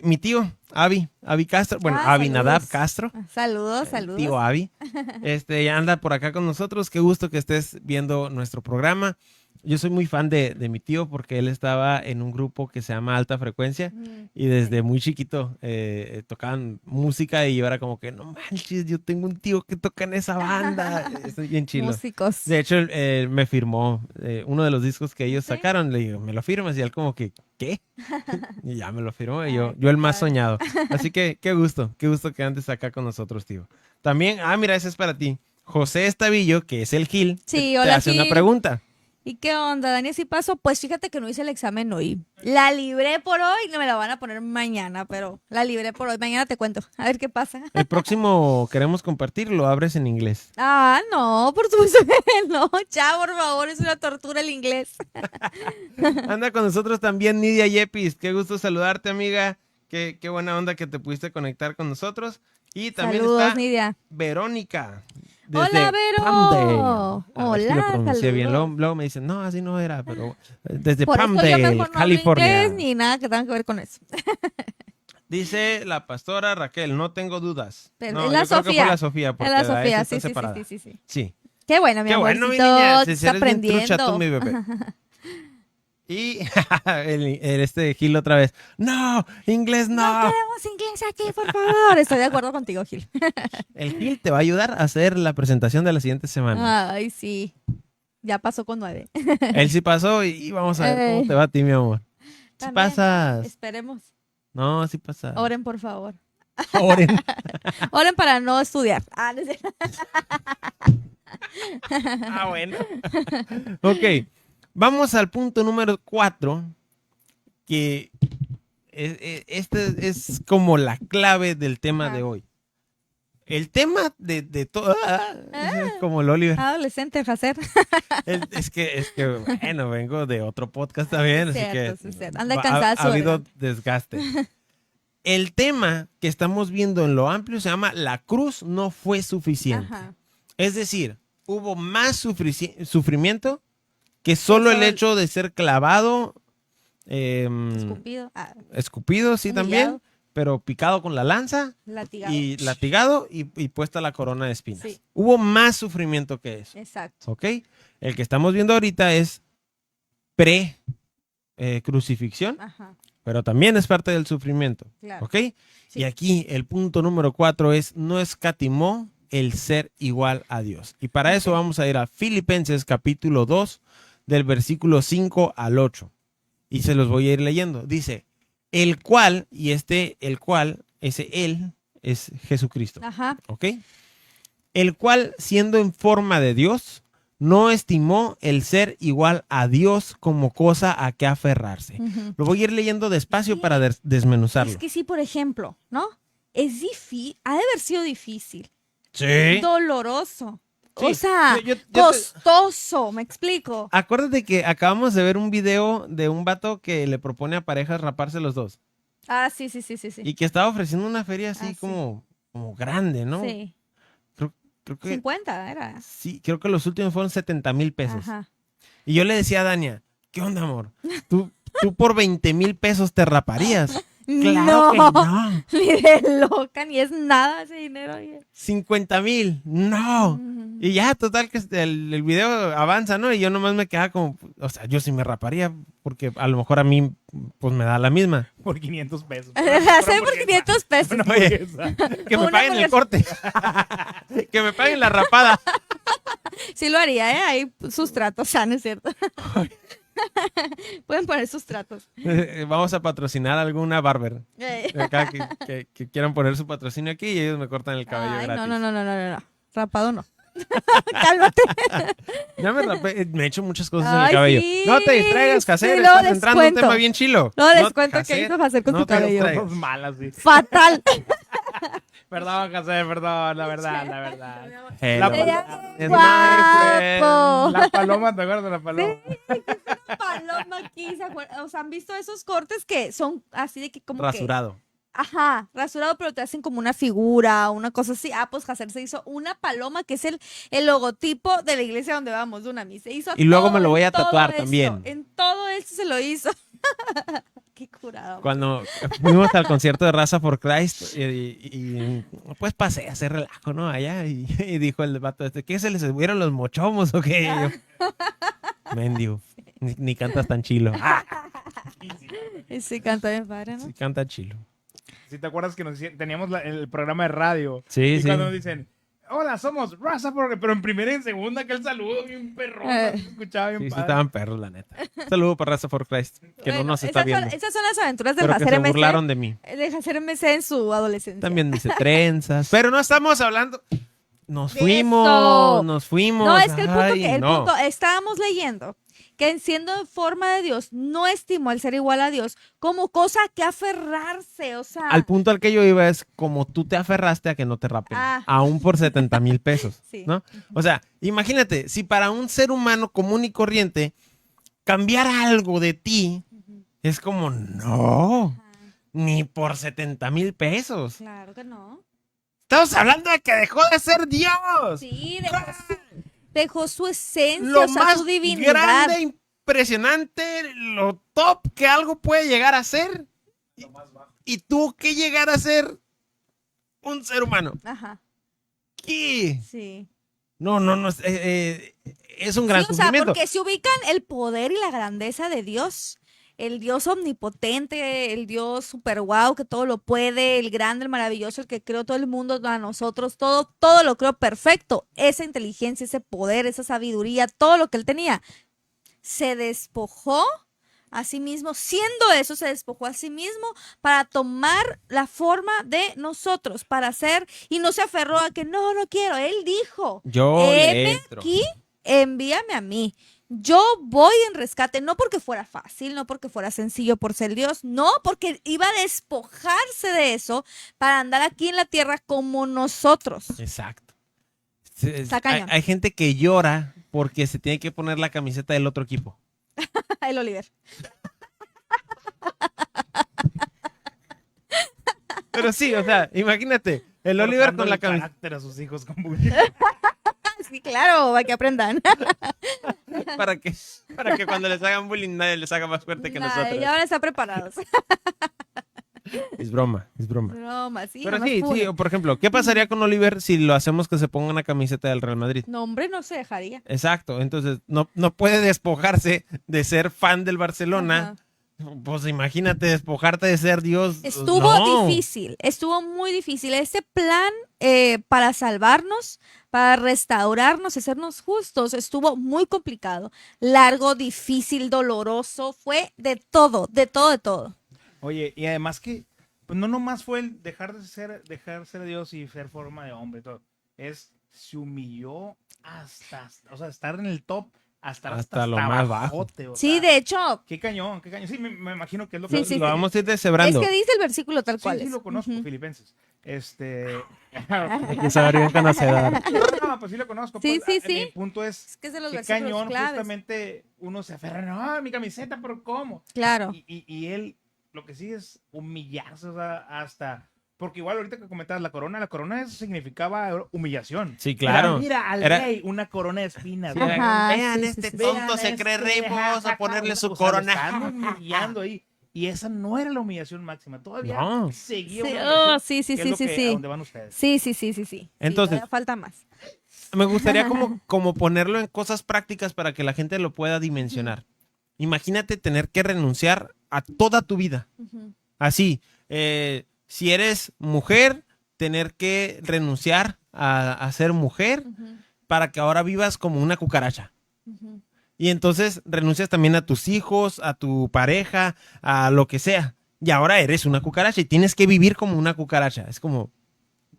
Mi tío, Avi Castro, bueno, Ah, Abinadab saludos. Castro, Saludos, saludos. tío Avi, ya anda por acá con nosotros. Qué gusto que estés viendo nuestro programa. Yo soy muy fan de mi tío porque él estaba en un grupo que se llama Alta Frecuencia Mm, y desde muy chiquito tocaban música y yo era como que, no manches, yo tengo un tío que toca en esa banda. Estoy bien chilo. músicos. De hecho, él me firmó uno de los discos que ellos ¿Sí? sacaron. Le digo, ¿me lo firmas? Y él como que, ¿qué? Y ya me lo firmó. Y Ay, yo qué el más padre. soñado. Así que qué gusto que andes acá con nosotros, tío. También, mira, ese es para ti. José Estavillo, que es el Gil, Sí, te hola, hace una Gil. pregunta. ¿Y qué onda, Dani? ¿Sí pasó? Pues fíjate que no hice el examen hoy. La libré por hoy, no me la van a poner mañana, pero la libré por hoy. Mañana te cuento, a ver qué pasa. El próximo queremos compartir, lo abres en inglés. Ah, no, por supuesto que no. Ya, por favor, es una tortura el inglés. Anda con nosotros también Nidia Yepis. Qué gusto saludarte, amiga. Qué buena onda que te pudiste conectar con nosotros. Y también Saludos, está Nidia. Verónica. Hola, desde Vero. Palmdale. A ver si lo Hola, pronuncié bien. saludos. Luego me dicen, no, así no era, pero desde Por eso yo Palmdale, mejor no hablo California. inglés ni nada que tenga que ver con eso. Dice la pastora Raquel, no tengo dudas. Pero No, es la yo creo que fue Sofía. la Sofía, porque Es la de ahí Sofía, está sí, sí, sí, separada. sí, sí, sí. Sí. Qué bueno, mi Qué bueno, mi amorcito. niña. Te Si está eres bien trucha tú, aprendiendo. mi bebé. Y este Gil otra vez. No, inglés No no. queremos inglés aquí, por favor. Estoy de acuerdo contigo, Gil. El Gil te va a ayudar a hacer la presentación de la siguiente semana. Ay, sí. Ya pasó con 9. Él sí pasó y vamos a ver cómo te va a ti, mi amor. Si También. pasas. Esperemos. No, sí pasas. Oren, por favor. Oren. Oren para no estudiar. Ah, no es cierto. Bueno. Ok. Vamos al punto número 4, que este es como la clave del tema Ajá. de hoy. El tema de todo, como el Oliver. Adolescente, hacer. Es que, bueno, vengo de otro podcast también, así Cierto, que sí, cierto. Anda ha cansado. habido desgaste. El tema que estamos viendo en lo amplio se llama La cruz no fue suficiente. Ajá. Es decir, hubo más sufrimiento que solo el hecho de ser clavado, Escupido. escupido, sí, Humillado. también, pero picado con la lanza Latigado. y latigado y puesta la corona de espinas. Sí. Hubo más sufrimiento que eso, Exacto. ¿ok? El que estamos viendo ahorita es pre-crucifixión, Ajá. pero también es parte del sufrimiento, Claro. ¿ok? Sí. Y aquí el punto número 4 es, no escatimó el ser igual a Dios. Y para eso Ok. vamos a ir a Filipenses capítulo 2, del versículo 5 al 8. Y se los voy a ir leyendo. Dice, el cual, y ese él es Jesucristo, Ajá. ¿ok? El cual, siendo en forma de Dios, no estimó el ser igual a Dios como cosa a que aferrarse. Ujú. Lo voy a ir leyendo despacio Sí. para desmenuzarlo. Es que sí, por ejemplo, ¿no? Es difícil, ha de haber sido difícil, Sí. doloroso, Sí, o sea, yo te- costoso, ¿me explico? Acuérdate que acabamos de ver un video de un vato que le propone a parejas raparse los dos. Ah, sí, sí, sí, sí, sí. Y que estaba ofreciendo una feria así Sí. como grande, ¿no? Sí, Creo que 50 era. sí, creo que los últimos fueron 70,000 pesos. Ajá. Y yo le decía a Dania, ¿qué onda, amor? Tú por 20,000 pesos te raparías. Claro que no. Ni de loca, ni es nada ese dinero. Oye. 50,000, no. Y ya, total, que el video avanza, ¿no? Y yo nomás me quedaba como, o sea, yo sí me raparía, porque a lo mejor a mí, pues me da la misma. Por 500 pesos. Hacer por 500 pesos. Una Oye. hamburguesa. Que me Una paguen el hamburguesa. corte. Que me paguen la rapada. Sí lo haría, ¿eh? Ahí sus tratos, ¿no es cierto? Pueden poner sus tratos. Vamos a patrocinar a alguna barber. Eh. De acá que quieran poner su patrocinio aquí y ellos me cortan el cabello Ay, gratis. no. Rapado no. Cálmate. Ya me rapé, me he hecho muchas cosas en Ay, el cabello. sí. No te distraigas, Caser, Sí, luego estás les entrando a un cuento. tema bien chilo. Luego les No, cuento Caser, qué hizo hacer con no tu te cabello. distraigas. Cosas malas, sí. Fatal. Perdón, Caser, perdón, la verdad, la verdad. Hello. La- It's my Guapo. La paloma, ¿te acuerdas de la paloma? Paloma aquí, ¿se acuerdan? O sea, ¿han visto esos cortes que son así de que como que... Rasurado. Ajá, rasurado, pero te hacen como una figura, una cosa así. Ah, pues Hacer se hizo una paloma, que es el logotipo de la iglesia donde vamos, de una misa. Hizo Y luego todo, me lo voy a en todo tatuar esto, también. En todo esto se lo hizo. Qué curado. Cuando fuimos al concierto de Raza for Christ y, pues pasé a hacer relajo, ¿no? Allá y dijo el vato este, ¿qué se les subieron los mochomos o qué? Y yo, mendigo, ni cantas tan chilo. Ah, Sí, canta bien padre, ¿no? sí canta chilo. Si te acuerdas que teníamos el programa de radio. Sí, y sí. cuando nos dicen, hola, somos Raza for... Pero en primera y en segunda, aquel saludo bien perrón. Se escuchaba bien Sí, sí padre. estaban perros, la neta. Un saludo para Raza for Christ, que no Bueno, nos está viendo. esas son las aventuras de Pero que Hacer se MC. burlaron de mí. De Hacer MC en su adolescencia. También dice trenzas. Pero no estamos hablando... Nos De fuimos, eso. nos fuimos. No, es que Ay, el no. punto, estábamos leyendo que siendo en forma de Dios, no estimó el ser igual a Dios como cosa que aferrarse, o sea, Al punto al que yo iba es como tú te aferraste a que no te rapen, Ah. aún por 70,000 pesos, Sí. ¿no? O sea, imagínate, si para un ser humano común y corriente cambiar algo de ti es como, no, ni por 70,000 pesos. claro que no. Estamos hablando de que dejó de ser Dios. Sí, dejó su esencia, Lo o sea, más su divinidad. grande, impresionante, lo top que algo puede llegar a ser. Y tuvo que llegar a ser un ser humano. Ajá, ¿Qué? sí. No, es un gran Sí, o sea, sufrimiento. porque se ubican el poder y la grandeza de Dios. El Dios omnipotente, el Dios super guau, que todo lo puede, el grande, el maravilloso, el que creó todo el mundo a nosotros, todo lo creó perfecto. Esa inteligencia, ese poder, esa sabiduría, todo lo que él tenía, se despojó a sí mismo, siendo eso, se despojó a sí mismo para tomar la forma de nosotros, para hacer, y no se aferró a que no quiero. Él dijo, Yo le heme entro. aquí, envíame a mí. Yo voy en rescate, no porque fuera fácil, no porque fuera sencillo por ser Dios, no, porque iba a despojarse de eso para andar aquí en la tierra como nosotros. Exacto. Está cañón. Hay gente que llora porque se tiene que poner la camiseta del otro equipo. El Oliver. Pero sí, o sea, imagínate, el Oliver con la camiseta. carácter a sus hijos con bullying. Sí, claro, para que aprendan. Para que cuando les hagan bullying nadie les haga más fuerte que Nah, nosotros. ya van a estar preparados. Es broma, es broma. Broma, sí. Pero nomás sí, puro. sí, por ejemplo, ¿qué pasaría con Oliver si lo hacemos que se ponga una camiseta del Real Madrid? No, hombre, no se dejaría. Exacto, entonces no puede despojarse de ser fan del Barcelona. Pues imagínate despojarte de ser Dios. Estuvo No. difícil, estuvo muy difícil. Este plan para salvarnos, para restaurarnos, hacernos justos, estuvo muy complicado, largo, difícil, doloroso, fue de todo, de todo, de todo. Oye, y además que pues no nomás fue el dejar ser Dios y ser forma de hombre y todo. Se humilló hasta, o sea, estar en el top hasta lo más bajo. abajote, o Sí, sea, de hecho, Qué cañón, qué cañón. Sí, me imagino que es lo Sí, que... sí, Lo vamos a ir es deshebrando. que dice el versículo tal cual Sí, es. lo conozco, Ujú. Filipenses. Hay que saber bien conocedor. No, pues sí lo conozco. Sí, pues, sí, sí. Mi punto es, Es que es de los qué versículos cañón, claves. justamente uno se aferra, no, mi camiseta, pero ¿cómo? Claro. Y él, lo que sí es humillarse, o sea, hasta... Porque igual ahorita que comentabas la corona eso significaba humillación. Sí, claro. Mira al Era- rey, una corona de espinas. Sí, Ajá, vean, sí, este sí, sí. tonto se cree rey, vamos a ponerle su O sea, lo corona. están humillando ahí. Y esa no era la humillación máxima. Todavía No. seguía Sí, una oh, humillación, sí, sí, que es sí, lo sí, que- sí. a dónde van ustedes. Sí, sí, sí, sí, sí. Entonces- todavía falta más. Me gustaría como ponerlo en cosas prácticas para que la gente lo pueda dimensionar. Imagínate tener que renunciar a toda tu vida. Ujú, Así, si eres mujer, tener que renunciar a ser mujer ujú, para que ahora vivas como una cucaracha. ujú. Y entonces renuncias también a tus hijos, a tu pareja, a lo que sea. Y ahora eres una cucaracha y tienes que vivir como una cucaracha. Es como,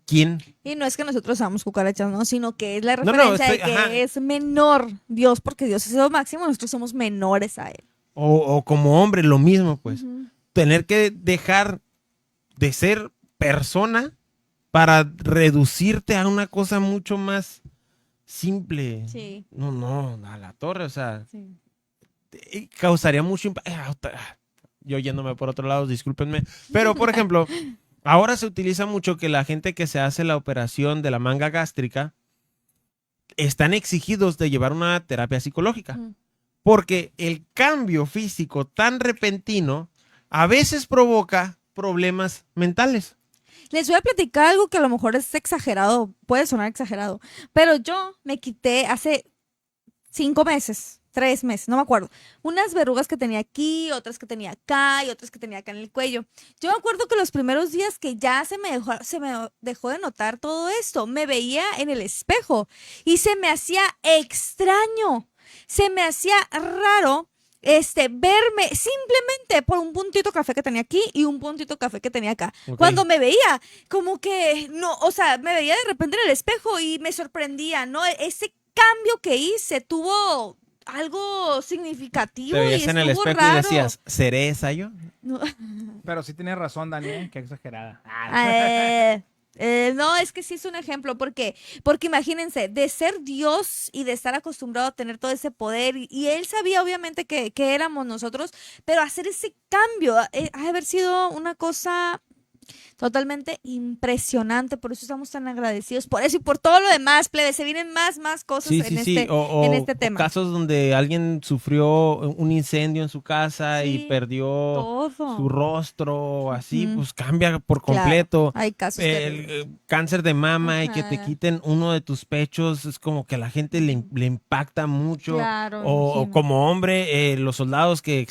¿quién? Y no es que nosotros seamos cucarachas, ¿no? Sino que es la No, no, referencia de estoy- que ajá. es menor Dios, porque Dios es lo máximo, nosotros somos menores a Él. O como hombre, lo mismo, pues. Ujú. Tener que dejar de ser persona para reducirte a una cosa mucho más simple. Sí, No, no, a la torre, o sea, sí. causaría mucho impacto. Yo yéndome por otro lado, discúlpenme. Pero, por ejemplo, ahora se utiliza mucho que la gente que se hace la operación de la manga gástrica están exigidos de llevar una terapia psicológica. Ujú. Porque el cambio físico tan repentino a veces provoca problemas mentales. Les voy a platicar algo que a lo mejor es exagerado, puede sonar exagerado, pero yo me quité hace 5 meses, 3 meses, no me acuerdo, unas verrugas que tenía aquí, otras que tenía acá y otras que tenía acá en el cuello. Yo me acuerdo que los primeros días que ya se me dejó de notar todo esto, me veía en el espejo y se me hacía extraño, se me hacía raro. Verme simplemente por un puntito café que tenía aquí y un puntito café que tenía acá. Ok. Cuando me veía, como que, no, o sea, me veía de repente en el espejo y me sorprendía, ¿no? Ese cambio que hice tuvo algo significativo Te veías y en el estuvo espejo raro. y decías, ¿seré esa yo? No, Pero sí tienes razón, Daniel, qué exagerada. no, es que sí es un ejemplo, porque imagínense, de ser Dios y de estar acostumbrado a tener todo ese poder, y él sabía obviamente que éramos nosotros, pero hacer ese cambio ha de haber sido una cosa totalmente impresionante, por eso estamos tan agradecidos, por eso y por todo lo demás, plebe, se vienen más cosas Sí, en sí, sí. en este O tema. casos donde alguien sufrió un incendio en su casa y Sí, perdió todo. su rostro, así, Ujú. pues cambia por Claro, completo. hay casos El terribles. cáncer de mama y que te Ajá. quiten uno de tus pechos, es como que a la gente le impacta mucho. Claro, me O imagino. como hombre, los soldados que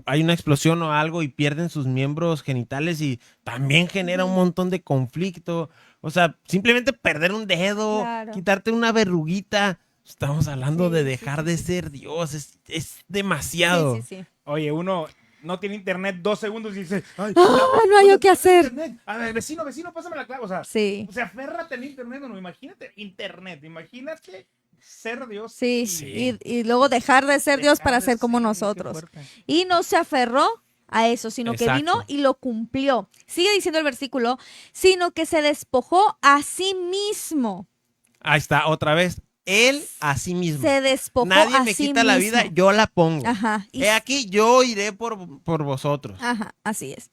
hay una explosión o algo y pierden sus miembros genitales y también genera un montón de conflicto. O sea, simplemente perder un dedo, Claro. quitarte una verruguita. Estamos hablando Sí, de sí, dejar sí, de sí. ser Dios. Es demasiado. Sí, sí, sí. Oye, uno no tiene internet 2 segundos y dice, ay, No hay qué hacer. internet. A ver, vecino, pásame la clave. Sí. O sea, aférrate en internet, no, imagínate, internet, imagínate ser Dios. Sí, Sí. y luego dejar de ser Dios Dejar para de ser como qué nosotros. fuerte. Y no se aferró a eso, sino que vino Exacto. y lo cumplió. Sigue diciendo el versículo, sino que se despojó a sí mismo. Ahí está, otra vez. Él a sí mismo. Se despojó Nadie a me sí quita la mismo. vida, yo la pongo. Ajá. Y He aquí, yo iré por vosotros. Ajá, así es.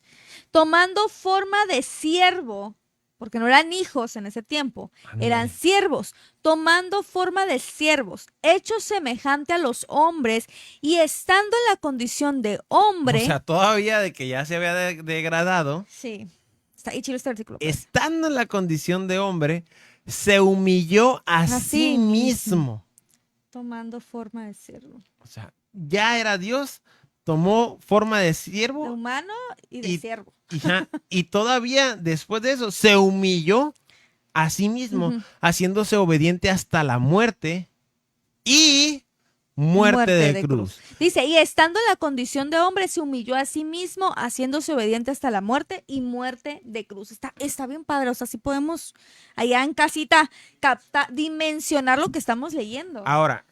Tomando forma de siervo, porque no eran hijos en ese tiempo, eran Ándale. siervos, tomando forma de siervos, hechos semejante a los hombres y estando en la condición de hombre. O sea, todavía de que ya se había degradado, Sí, está ahí chido este versículo. pues. estando en la condición de hombre, se humilló a sí sí mismo. Tomando forma de siervo. O sea, ya era Dios, tomó forma de De siervo humano y de Y- siervo. y todavía después de eso se humilló a sí mismo, Ujú. haciéndose obediente hasta la muerte y muerte de cruz. Dice, y estando en la condición de hombre, se humilló a sí mismo, haciéndose obediente hasta la muerte y muerte de cruz. Está bien padre, o sea, si podemos allá en casita dimensionar lo que estamos leyendo. Ahora,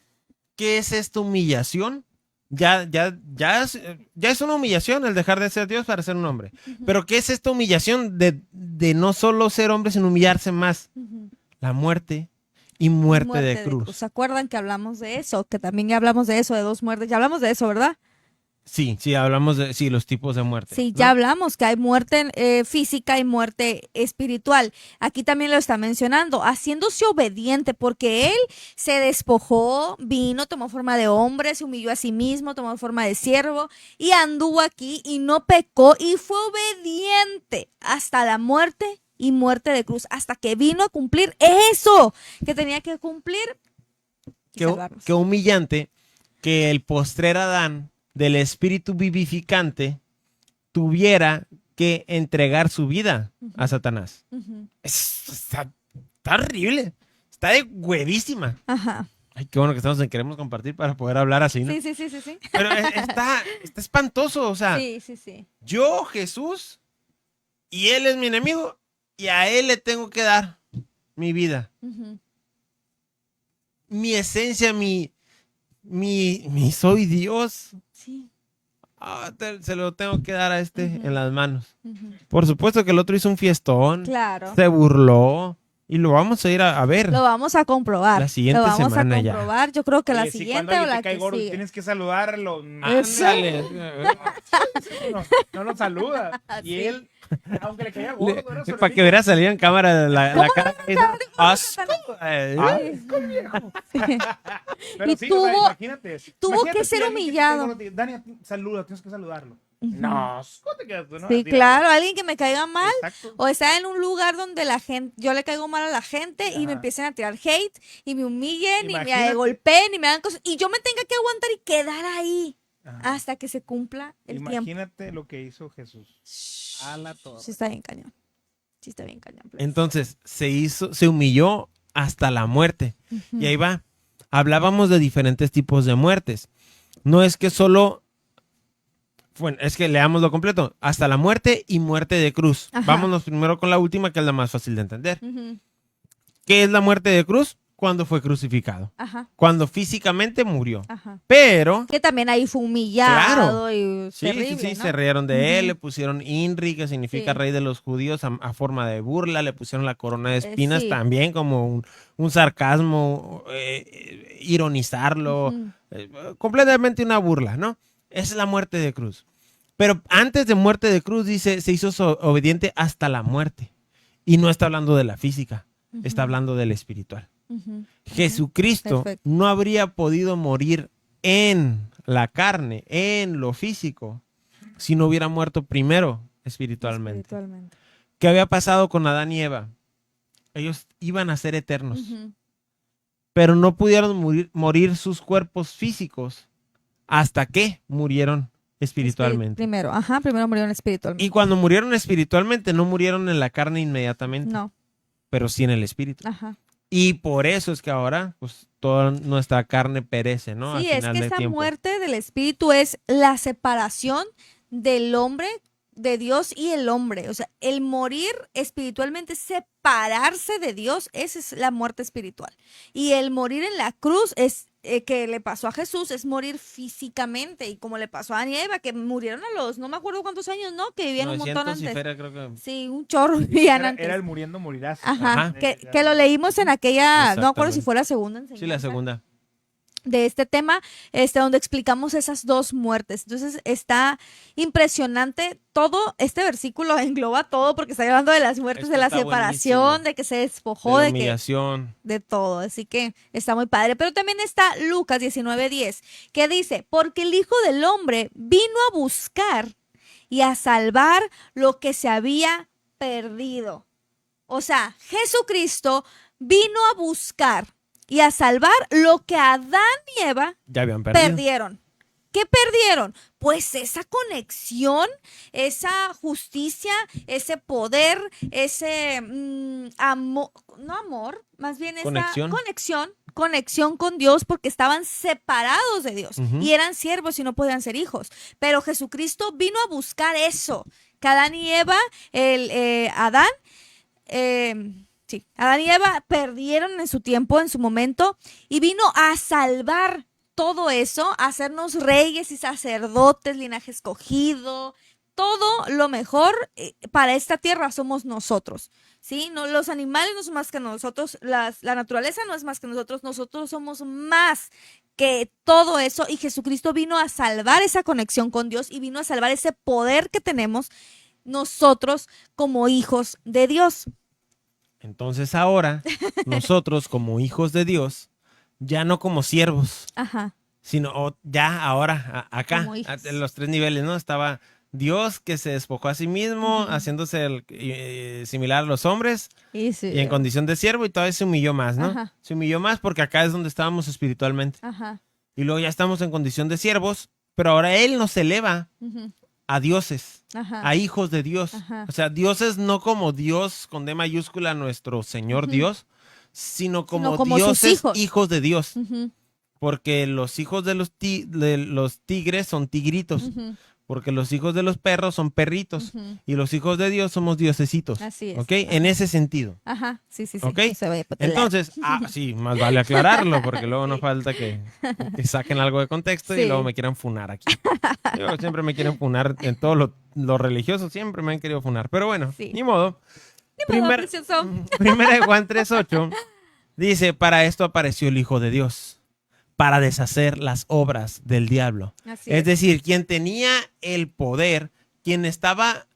¿qué es esta humillación? Ya es una humillación el dejar de ser Dios para ser un hombre. Pero ¿qué es esta humillación de no solo ser hombre, sino humillarse más? Ujú. La muerte y muerte de cruz. ¿Se acuerdan que hablamos de eso? Que también ya hablamos de eso, de 2 muertes. Ya hablamos de eso, ¿verdad? Sí, sí, hablamos de los tipos de muerte. Sí, ¿no? ya hablamos que hay muerte física y muerte espiritual. Aquí también lo está mencionando, haciéndose obediente, porque él se despojó, vino, tomó forma de hombre, se humilló a sí mismo, tomó forma de siervo y anduvo aquí y no pecó y fue obediente hasta la muerte y muerte de cruz, hasta que vino a cumplir eso que tenía que cumplir y salvarnos. Qué humillante que el postrer Adán del espíritu vivificante tuviera que entregar su vida a Satanás. Ujú. Está horrible. Está de huevísima. Ajá. Ay, qué bueno que estamos en Queremos Compartir para poder hablar así, ¿no? Sí, sí, sí, sí, sí. Pero está espantoso. O sea, Sí, sí, sí. yo, Jesús, y él es mi enemigo, y a él le tengo que dar mi vida. Ujú. Mi esencia, mi soy Dios. Sí. Se lo tengo que dar a este Ujú. en las manos. Ujú. Por supuesto que el otro hizo un fiestón, Claro. se burló y lo vamos a ir a ver. Lo vamos a comprobar. La siguiente Lo vamos semana a ya. comprobar. Yo creo que la Oye, sí, siguiente cuando o alguien la te cae que gordo, sigue. tienes que saludarlo. Ándale. No, no nos saluda. Y Sí. él, aunque le caiga gordo, era su Para que enemigo. hubiera salido en cámara la cara. Asco. Ay, con viejo. Pero Y sí, o sea, tuvo- imagínate. tuvo Imagínate que si ser alguien que te cae humillado. gordo te dice, Dani, saluda, tienes que saludarlo. Ujú. No, ¿cómo te quedas tú, no? Sí, Así, claro. Alguien que me caiga mal. Exacto. O está en un lugar donde la gente, yo le caigo mal a la gente y me Ajá. empiecen a tirar hate y me humillen y Imagínate. me golpeen y me hagan cosas y yo me tenga que aguantar y quedar ahí Ajá. hasta que se cumpla el tiempo. Imagínate lo que hizo Jesús. A la torre. Sí está bien cañón. Sí está bien cañón. Plebes. Entonces se humilló hasta la muerte. Ujú. Y ahí va. Hablábamos de diferentes tipos de muertes. No es que solo. Bueno, es que leámoslo completo. Hasta la muerte y muerte de cruz. Ajá. Vámonos primero con la última, que es la más fácil de entender. Ujú. ¿Qué es la muerte de cruz? Cuando fue crucificado. Ajá, Cuando físicamente murió. ajá. Pero. Que también ahí fue humillado y Sí, terrible, sí, sí, ¿no? se rieron de él, Ujú. le pusieron Inri, que significa Sí. rey de los judíos, a forma de burla, le pusieron la corona de espinas sí. también como un sarcasmo, ironizarlo, Ujú. completamente una burla, ¿no? Esa es la muerte de cruz. Pero antes de muerte de cruz, dice, se hizo obediente hasta la muerte. Y no está hablando de la física, está Ujú. hablando del espiritual. Ujú. Jesucristo Perfecto. no habría podido morir en la carne, en lo físico, si no hubiera muerto primero espiritualmente. Espiritualmente. ¿Qué había pasado con Adán y Eva? Ellos iban a ser eternos, Ujú. pero no pudieron morir sus cuerpos físicos hasta que murieron espiritualmente. Primero, ajá, primero murieron espiritualmente. Y cuando murieron espiritualmente, no murieron en la carne inmediatamente, No, pero sí en el espíritu. ajá. Y por eso es que ahora, pues, toda nuestra carne perece, ¿no? Sí, Al es final que del esa tiempo. muerte del espíritu es la separación del hombre, de Dios y el hombre. O sea, el morir espiritualmente, separarse de Dios, esa es la muerte espiritual. Y el morir en la cruz es que le pasó a Jesús, es morir físicamente. Y como le pasó a Adán y Eva, que murieron a los, no me acuerdo cuántos años, ¿no? Que vivían un montón 900 y antes. feria, creo que. Sí, un chorro vivían Era, antes. era el muriendo morirás. Ajá, Ajá. que lo leímos en aquella, no me acuerdo si Exactamente. fue la segunda enseñanza Sí, la segunda. de este tema, donde explicamos esas dos muertes. Entonces está impresionante. Todo este versículo engloba todo porque está hablando de las muertes, Esto de la está separación, buenísimo. de que se despojó, De de que humillación. de todo. Así que está muy padre. Pero también está Lucas 19:10, que dice, porque el Hijo del Hombre vino a buscar y a salvar lo que se había perdido. O sea, Jesucristo vino a buscar y a salvar lo que Adán y Eva Ya habían perdido. perdieron. ¿Qué perdieron? Pues esa conexión, esa justicia, ese poder, ese amor, no amor, más bien esa Conexión. conexión con Dios porque estaban separados de Dios Ujú. y eran siervos y no podían ser hijos. Pero Jesucristo vino a buscar eso. Que Adán y Eva, Adán y Eva perdieron en su tiempo, en su momento, y vino a salvar todo eso, a hacernos reyes y sacerdotes, linaje escogido, todo lo mejor para esta tierra somos nosotros, ¿sí? No, los animales no son más que nosotros, la naturaleza no es más que nosotros somos más que todo eso, y Jesucristo vino a salvar esa conexión con Dios y vino a salvar ese poder que tenemos nosotros como hijos de Dios. Entonces ahora, nosotros como hijos de Dios, ya no como siervos, Ajá. sino ya ahora, acá, Como hijos. en los tres niveles, ¿no? Estaba Dios que se despojó a sí mismo, haciéndose similar a los hombres Y, sí. y en condición de siervo, y todavía se humilló más, ¿no? Ajá. Se humilló más porque acá es donde estábamos espiritualmente. Ajá. Y luego ya estamos en condición de siervos, pero ahora Él nos eleva Ujú. a dioses, Ajá. a hijos de Dios. Ajá. O sea, dioses no como Dios con D mayúscula, nuestro Señor Dios, sino como, como sus dioses, hijos. hijos de Dios. Ujú. Porque los hijos de los tigres son tigritos. Ujú. Porque los hijos de los perros son perritos. Ujú. Y los hijos de Dios somos diosecitos. Así es. ¿Ok? En ese sentido. Ajá. Sí, sí, sí. ¿Ok? No se vaya a patelar. Entonces, sí, más vale aclararlo, porque luego no falta que saquen algo de contexto y Sí. luego me quieran funar aquí. Yo siempre me quieren funar en todo lo religioso, siempre me han querido funar. Pero bueno, Sí. ni modo. Modo, precioso. Primera de Juan 3:8 dice, para esto apareció el Hijo de Dios, para deshacer las obras del diablo. Así Es decir, quien tenía el poder, quien estaba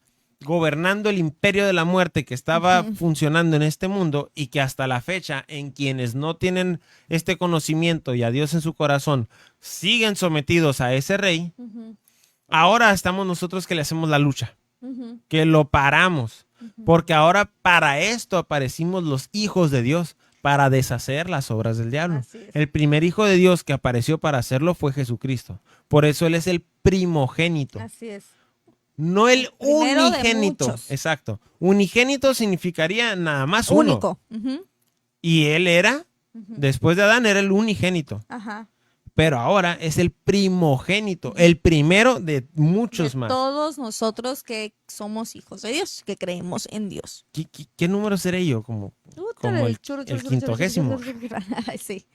gobernando el imperio de la muerte que estaba funcionando en este mundo y que hasta la fecha en quienes no tienen este conocimiento y a Dios en su corazón siguen sometidos a ese rey, Ujú. ahora estamos nosotros que le hacemos la lucha, Ujú. que lo paramos, porque ahora para esto aparecimos los hijos de Dios, para deshacer las obras del diablo. Así es. El primer hijo de Dios que apareció para hacerlo fue Jesucristo. Por eso Él es el primogénito. Así es. No el primero de unigénito. muchos. Exacto. Unigénito significaría nada más uno. Único. Ujú. Y Él era, después de Adán, era el unigénito. Ajá. Pero ahora es el primogénito, el primero de muchos De más. todos nosotros que somos hijos de Dios, que creemos en Dios. ¿Qué número seré yo? Como el quintogésimo. Ay, sí.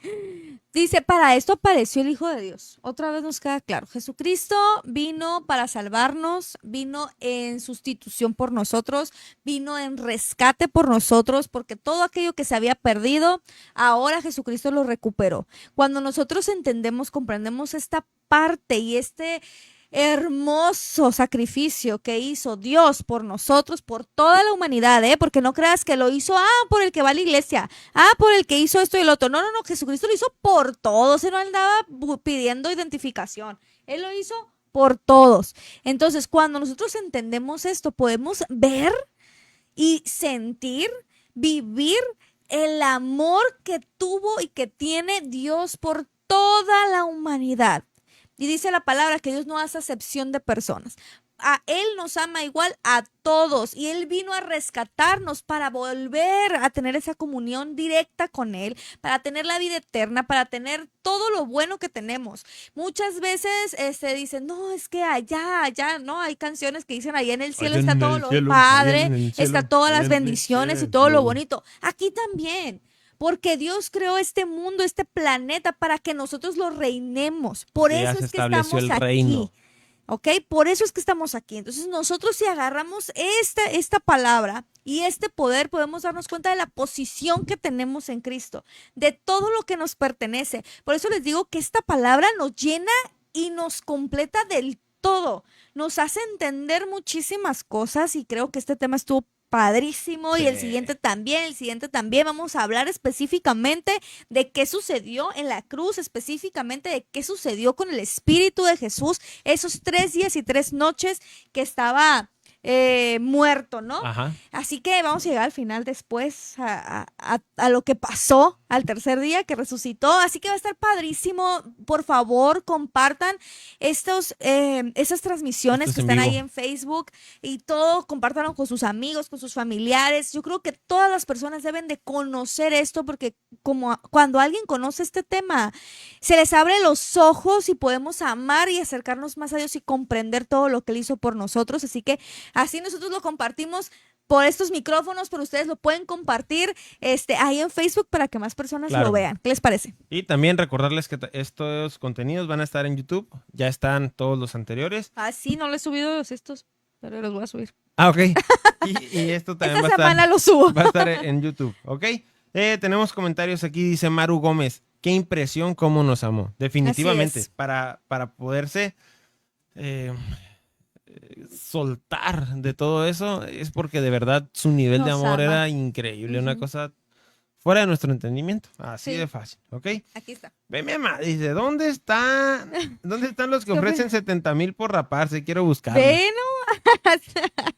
Dice, para esto apareció el Hijo de Dios. Otra vez nos queda claro. Jesucristo vino para salvarnos, vino en sustitución por nosotros, vino en rescate por nosotros, porque todo aquello que se había perdido, ahora Jesucristo lo recuperó. Cuando nosotros entendemos, comprendemos esta parte y este hermoso sacrificio que hizo Dios por nosotros, por toda la humanidad, porque no creas que lo hizo, por el que va a la iglesia, por el que hizo esto y el otro. No, Jesucristo lo hizo por todos, él no andaba pidiendo identificación, él lo hizo por todos. Entonces, cuando nosotros entendemos esto, podemos ver y sentir, vivir el amor que tuvo y que tiene Dios por toda la humanidad. Y dice la palabra que Dios no hace acepción de personas. A Él nos ama igual a todos y Él vino a rescatarnos para volver a tener esa comunión directa con Él, para tener la vida eterna, para tener todo lo bueno que tenemos. Muchas veces dicen, no, es que allá, no, hay canciones que dicen, allá en el cielo está todo lo padre, está todas las bendiciones y todo lo bonito. Aquí también. Porque Dios creó este mundo, este planeta, para que nosotros lo reinemos. Por Ya eso se es que estableció estamos el aquí. reino. ¿Ok? Por eso es que estamos aquí. Entonces nosotros si agarramos esta palabra y este poder, podemos darnos cuenta de la posición que tenemos en Cristo, de todo lo que nos pertenece. Por eso les digo que esta palabra nos llena y nos completa del todo. Nos hace entender muchísimas cosas y creo que este tema estuvo padrísimo. Sí. Y el siguiente también. Vamos a hablar específicamente de qué sucedió en la cruz, específicamente de qué sucedió con el Espíritu de Jesús esos 3 días y 3 noches que estaba muerto, ¿no? Ajá. Así que vamos a llegar al final después a lo que pasó al tercer día que resucitó. Así que va a estar padrísimo. Por favor, compartan esas transmisiones Esto que es en están ahí vivo. en Facebook y todo. Compártanlo con sus amigos, con sus familiares. Yo creo que todas las personas deben de conocer esto porque como cuando alguien conoce este tema, se les abre los ojos y podemos amar y acercarnos más a Dios y comprender todo lo que Él hizo por nosotros. Así que así nosotros lo compartimos por estos micrófonos, pero ustedes lo pueden compartir ahí en Facebook para que más personas Claro. lo vean. ¿Qué les parece? Y también recordarles que estos contenidos van a estar en YouTube. Ya están todos los anteriores. Sí, no les he subido estos, pero los voy a subir. Ok. Y esto también Esta semana lo subo. va a estar en YouTube. Ok. Tenemos comentarios aquí. Dice Maru Gómez. qué impresión cómo nos amó. Definitivamente. Así es. Para poderse soltar de todo eso es porque de verdad su nivel de Nos amor ama. era increíble. Una Ujú. cosa fuera de nuestro entendimiento. Así Sí. de fácil, ¿ok? Aquí está. Ve mi mamá, dice, ¿dónde están los que ofrecen 70,000 por raparse? Quiero buscarlos. Ve,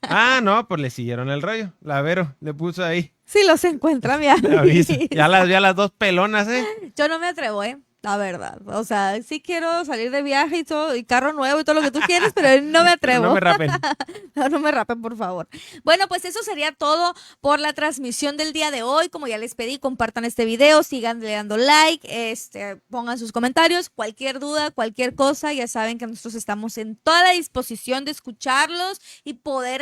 Ah, no, pues le siguieron el rollo. La Vero le puso ahí. si los encuentra, mi Aviso. Aris. Ya las vi a las dos pelonas, ¿eh? Yo no me atrevo, la verdad. O sea, sí quiero salir de viaje y todo, y carro nuevo y todo lo que tú quieres, pero no me atrevo. No me rapen. No me rapen, por favor. Bueno, pues eso sería todo por la transmisión del día de hoy. Como ya les pedí, compartan este video, sigan dando like, pongan sus comentarios, cualquier duda, cualquier cosa, ya saben que nosotros estamos en toda la disposición de escucharlos y poder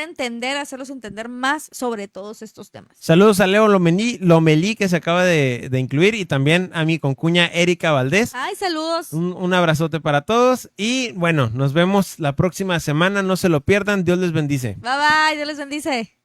hacerlos entender más sobre todos estos temas. Saludos a Leo Lomelí, que se acaba de incluir, y también a mi concuña Erika Valdés. Ay, saludos. Un abrazote para todos y bueno, nos vemos la próxima semana. No se lo pierdan. Dios les bendice. Bye bye, Dios les bendice.